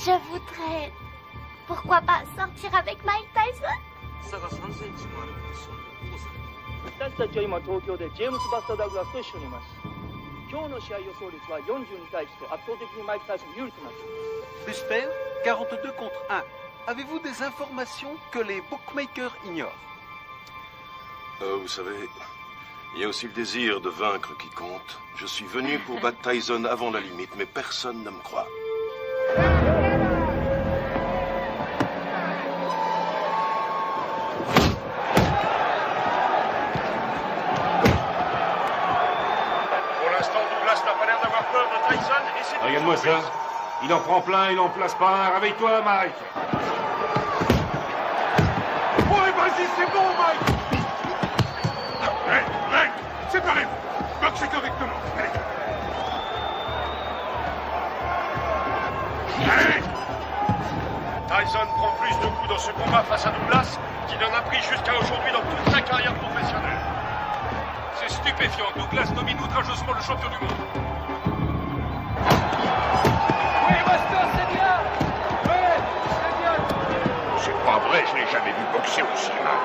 Je voudrais... Pourquoi pas sortir avec Mike Tyson? 差が3センチもあるでしょう。私たちは今東京でジェームス・バスター・ダグラスと一緒にいます。今日の試合予想率は40に対して圧倒的にマイク・タイソン有利となっています。 Buster, 42 contre 1. Avez-vous des informations que les bookmakers ignorent? Vous savez, il y a aussi le désir de vaincre qui compte. Je suis venu pour battre Tyson avant la limite, mais personne ne me croit. Regarde-moi ça. Il en prend plein, il en place pas un. Réveille-toi, Mike. Ouais, vas-y, c'est bon, Mike. Hey, Mike, séparez-vous. Boxez correctement. Allez. Tyson prend plus de coups dans ce combat face à Douglas qu'il en a pris jusqu'à aujourd'hui dans toute sa carrière professionnelle. C'est stupéfiant. Douglas domine outrageusement le champion du monde. C'est pas vrai, je l'ai jamais vu boxer aussi mal.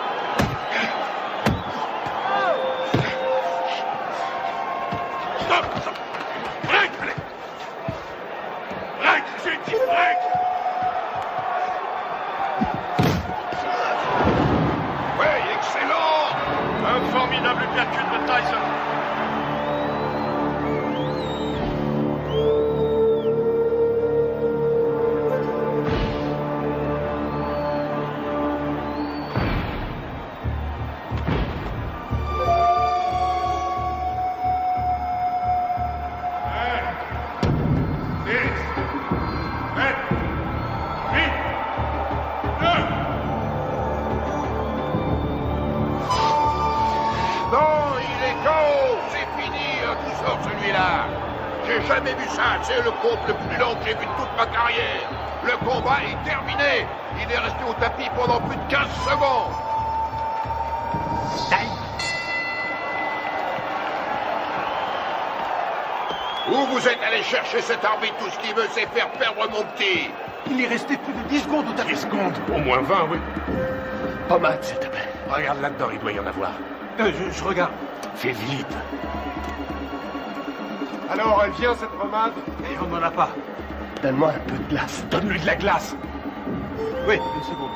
Stop, stop. Break, allez. Break, j'ai dit break. Ouais, excellent. Un formidable uppercut de Tyson. J'ai jamais vu ça, c'est le combat le plus long que j'ai vu de toute ma carrière. Le combat est terminé. Il est resté au tapis pendant plus de 15 secondes. Où vous êtes allé chercher cet arbitre? Tout ce qu'il veut, c'est faire perdre mon petit. Il est resté plus de 10 secondes au tapis. 10 secondes? Au moins 20, oui. Pommade, s'il te plaît. Regarde là-dedans, il doit y en avoir. Je regarde. Fais vite. Alors, elle vient, cette pommade? Et on n'en a pas. Donne-moi un peu de glace. Donne-lui de la glace. Oui, une seconde.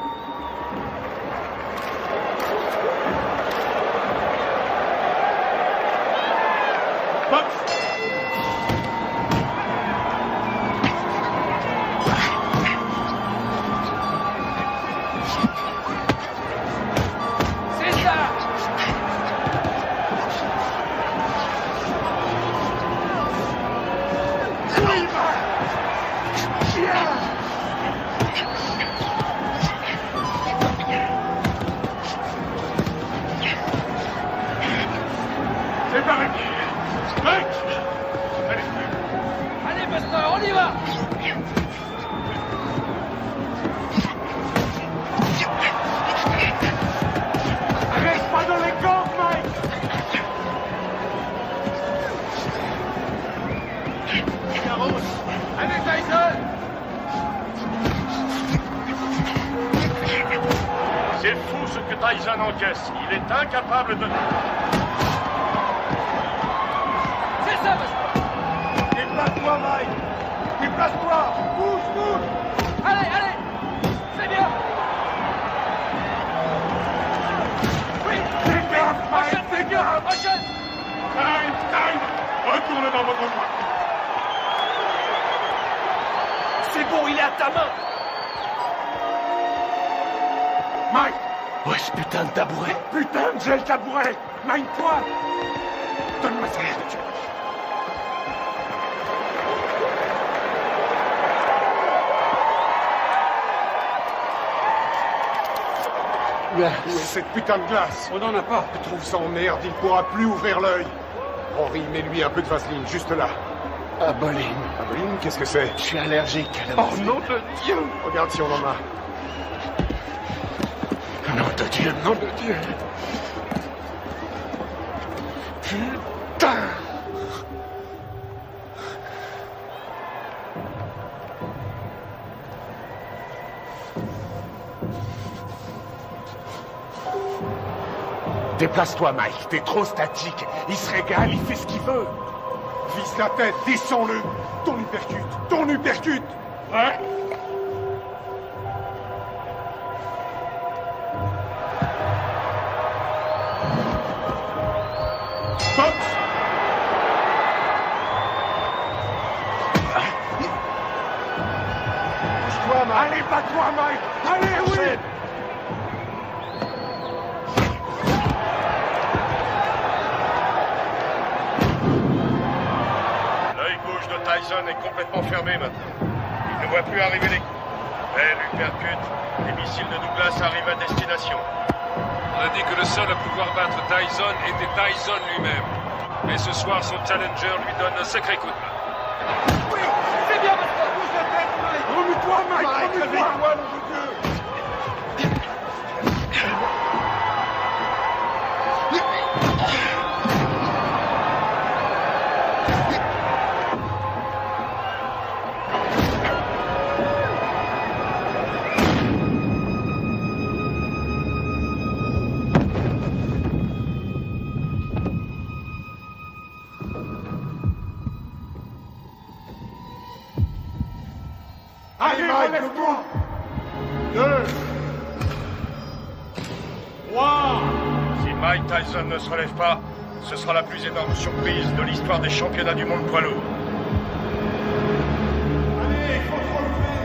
Mike! Allez, Buster, on y va! Reste pas dans les camps, Mike! Allez, Tyson! C'est fou ce que Tyson encaisse. Il est incapable de... C'est ça, Buster! Déplace-toi, Mike! Déplace-toi! Bouge, bouge! Allez, allez! C'est bien! Oui! Fais gaffe, Mike! Fais gaffe! Prochaine! Time! Retourne dans votre coin! C'est bon, il est à ta main! Mike! Ouais, ce putain de tabouret! Putain, j'ai le tabouret! Mine-toi! Donne-moi ça, je te tue. Où est cette putain de glace? On n'en a pas. Je trouve ça en merde, il pourra plus ouvrir l'œil. Henri, mets-lui un peu de vaseline, juste là. Aboline. Aboline, qu'est-ce que c'est? Je suis allergique à la Oh nom de Dieu! Regarde si on en a. Nom de Dieu, nom de Dieu! Putain! Déplace-toi, Mike, t'es trop statique. Il se régale, il fait ce qu'il veut. Vise la tête, descends-le. Ton uppercut, ton uppercut. Ouais. Box. Bouge-toi, Mike. Allez, bats-toi, Mike. Allez, oui. Tyson est complètement fermé maintenant. Il ne voit plus arriver les coups. Elle lui percute. Les missiles de Douglas arrivent à destination. On a dit que le seul à pouvoir battre Tyson était Tyson lui-même. Mais ce soir, son challenger lui donne un sacré coup de main. Oui, c'est bien, maintenant. Bouge la tête, Mike. Remue-toi, Mike. Remue-toi, nom de Dieu. Allez, relève-toi! 2, 3. Si Mike Tyson ne se relève pas, ce sera la plus énorme surprise de l'histoire des championnats du monde poids lourd. Allez, il faut se relever!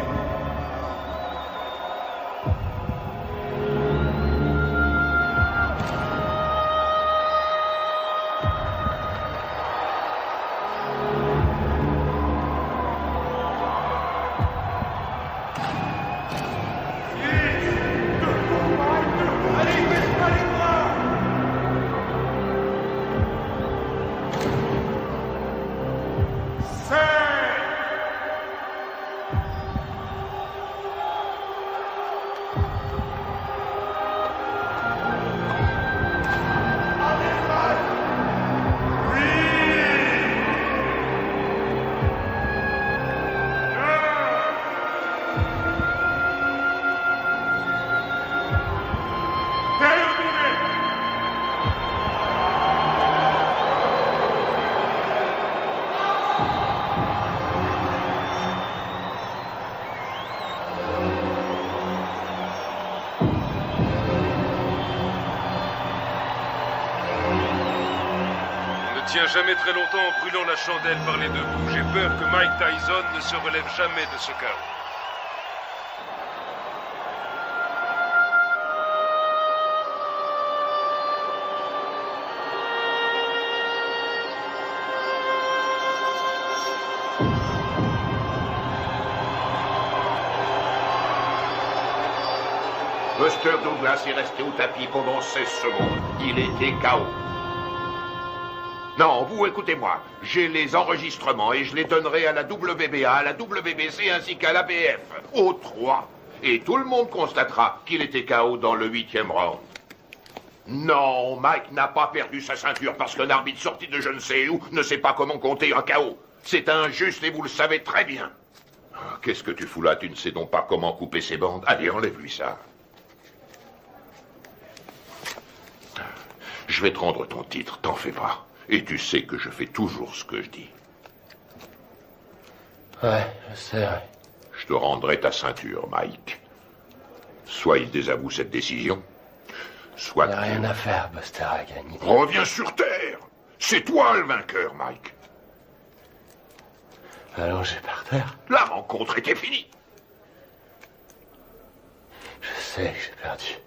Tient jamais très longtemps en brûlant la chandelle par les deux bouts. J'ai peur que Mike Tyson ne se relève jamais de ce chaos. Buster Douglas est resté au tapis pendant 16 secondes. Il était KO. Non, vous écoutez-moi. J'ai les enregistrements et je les donnerai à la WBA, à la WBC ainsi qu'à l'ABF. Aux 3. Et tout le monde constatera qu'il était KO dans le 8e round. Non, Mike n'a pas perdu sa ceinture parce qu'un arbitre sorti de je ne sais où ne sait pas comment compter un KO. C'est injuste et vous le savez très bien. Qu'est-ce que tu fous là? Tu ne sais donc pas comment couper ses bandes? Allez, enlève-lui ça. Je vais te rendre ton titre, t'en fais pas. Et tu sais que je fais toujours ce que je dis. Ouais, je sais, ouais. Je te rendrai ta ceinture, Mike. Soit il désavoue cette décision, soit... Il n'y a rien à faire, Buster a gagné. Reviens sur Terre. C'est toi le vainqueur, Mike. Allongé par terre. La rencontre était finie. Je sais que j'ai perdu.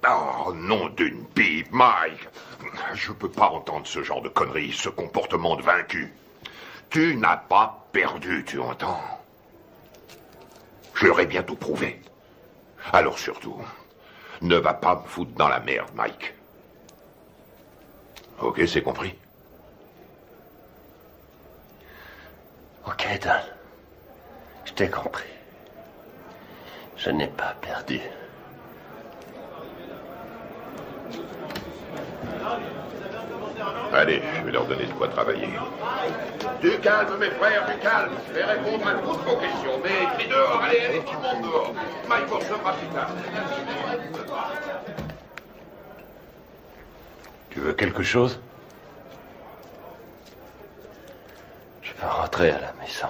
Oh, nom d'une pipe, Mike. Je peux pas entendre ce genre de conneries, ce comportement de vaincu. Tu n'as pas perdu, tu entends? Je leur ai bientôt prouvé. Alors surtout, ne va pas me foutre dans la merde, Mike. Ok, c'est compris? Ok, Don. Je t'ai compris. Je n'ai pas perdu. Allez, je vais leur donner de quoi travailler. Du calme, mes frères, du calme. Je vais répondre à toutes vos questions. Mais crie dehors, allez, allez, tout le monde dehors. Mike recevra plus tard. Tu veux quelque chose? Je peux rentrer à la maison.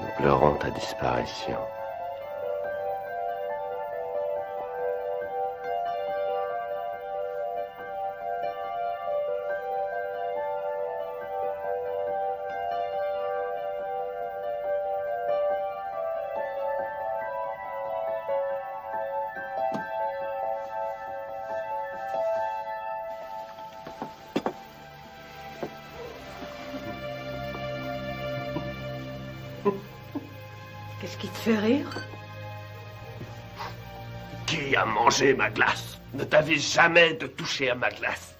Nous pleurons ta disparition. Qu'est-ce qui te fait rire? Qui a mangé ma glace? Ne t'avise jamais de toucher à ma glace.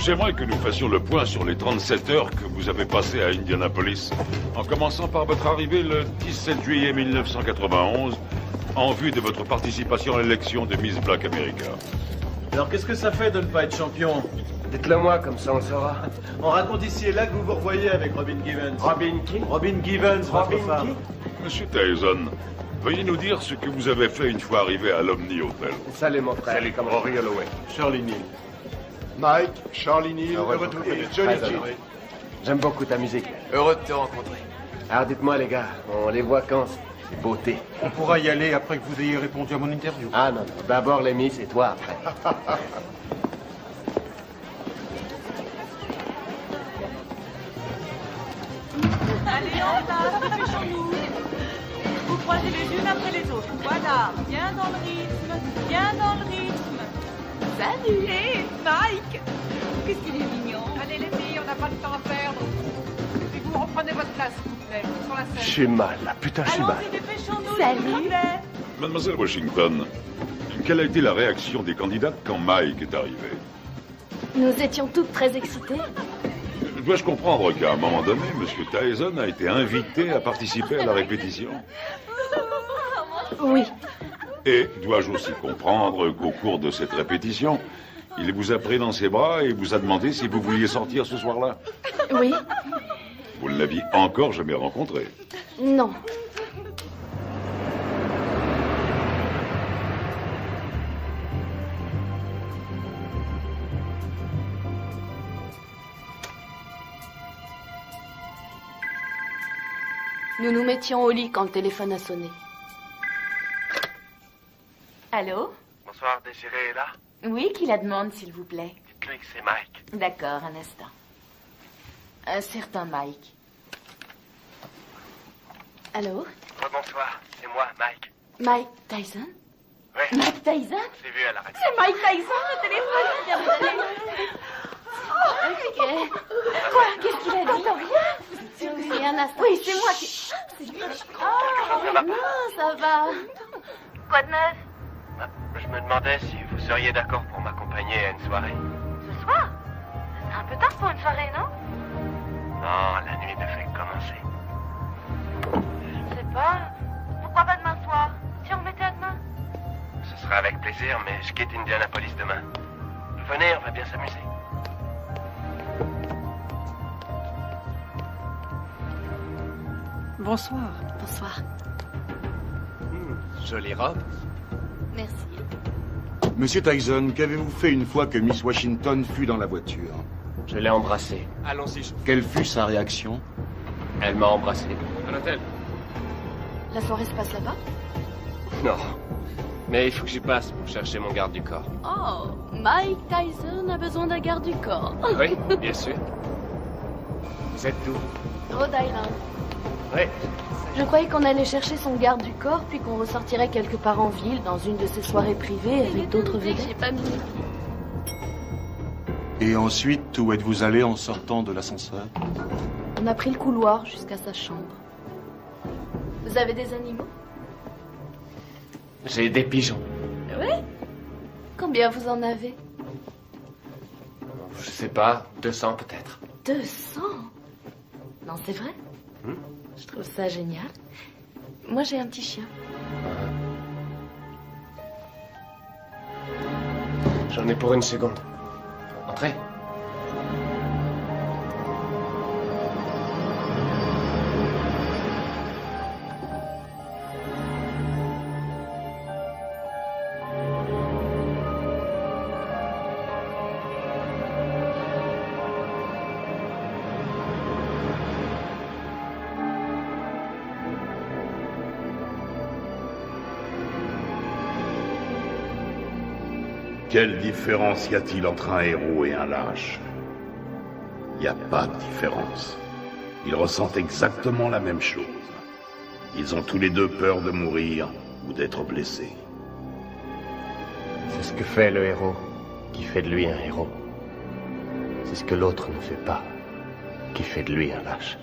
J'aimerais que nous fassions le point sur les 37 heures que vous avez passées à Indianapolis, en commençant par votre arrivée le 17 juillet 1991, en vue de votre participation à l'élection de Miss Black America. Alors qu'est-ce que ça fait de ne pas être champion? Dites-le moi, comme ça on le saura. On raconte ici et là que vous vous revoyez avec Robin Givens. Robin qui? Robin Givens, votre femme. Monsieur Tyson, veuillez nous dire ce que vous avez fait une fois arrivé à l'Omni Hotel. Salut mon frère. Salut, comme Rory Holloway. Charlie Neal. Mike, Charlie Neal, Heureux heureux de de vous vous retrouver. Johnny Très G. heureux. J'aime beaucoup ta musique. Heureux de te rencontrer. Alors dites-moi les gars, on les voit quand ces beautés? On pourra y aller après que vous ayez répondu à mon interview. Ah non, non. D'abord les Miss et toi après. Allez, en place, dépêchons-nous. Vous croisez les unes après les autres. Voilà, bien dans le rythme, bien dans le rythme. Salut, hé, Mike. Qu'est-ce qu'il est mignon. Allez les filles, on n'a pas de temps à perdre. Et vous reprenez votre place, s'il vous plaît, sur la scène. J'ai mal, là, putain, j'ai mal. Allons-y, dépêchons-nous, Salut. s'il vous plaît. Mademoiselle Washington, quelle a été la réaction des candidates quand Mike est arrivé? Nous étions toutes très excitées. Dois-je comprendre qu'à un moment donné, M. Tyson a été invité à participer à la répétition? Oui. Et dois-je aussi comprendre qu'au cours de cette répétition, il vous a pris dans ses bras et vous a demandé si vous vouliez sortir ce soir-là? Oui. Vous ne l'aviez encore jamais rencontré. Non. Nous nous mettions au lit quand le téléphone a sonné. Allô? Bonsoir, Désiré est là? Oui, qui la demande, s'il vous plaît? Dites-lui que c'est Mike. D'accord, un instant. Un certain Mike. Allô? Bonsoir, c'est moi, Mike. Mike Tyson? Oui. Mike Tyson? Je l'ai vu à la radio. C'est Mike Tyson, le téléphone vient de sonner. Ok. Quoi? Qu'est-ce qu'il a dit? Rien? Oui, un instant. Oui, c'est moi qui... C'est lui. Ça va pas? Non, ça va. Quoi de neuf? Je me demandais si vous seriez d'accord pour m'accompagner à une soirée. Ce soir? C'est un peu tard pour une soirée, non? Non, la nuit ne fait que commencer. Je sais pas. Pourquoi pas demain soir? Si on remettait à demain? Ce sera avec plaisir, mais je quitte Indianapolis demain. Venez, on va bien s'amuser. Bonsoir. Bonsoir. Jolie robe. Merci. Monsieur Tyson, qu'avez-vous fait une fois que Miss Washington fut dans la voiture? Je l'ai embrassée. Allons-y, chauffeur. Quelle fut sa réaction? Elle m'a embrassé. À l'hôtel? La soirée se passe là-bas? Non. Mais il faut que j'y passe pour chercher mon garde du corps. Oh, Mike Tyson a besoin d'un garde du corps. Oui, bien sûr. Vous êtes d'où? Rhode Island. Oui. Je croyais qu'on allait chercher son garde du corps, puis qu'on ressortirait quelque part en ville, dans une de ses soirées privées, avec d'autres vedettes. J'ai pas mis. Et ensuite, où êtes-vous allé en sortant de l'ascenseur? On a pris le couloir jusqu'à sa chambre. Vous avez des animaux? J'ai des pigeons. Oui? Combien vous en avez? Je sais pas, 200 peut-être. 200? Non, c'est vrai? Je trouve ça génial. Moi, j'ai un petit chien. J'en ai pour une seconde. Entrez. Quelle différence y a-t-il entre un héros et un lâche? Il n'y a pas de différence. Ils ressentent exactement la même chose. Ils ont tous les deux peur de mourir ou d'être blessés. C'est ce que fait le héros qui fait de lui un héros. C'est ce que l'autre ne fait pas qui fait de lui un lâche.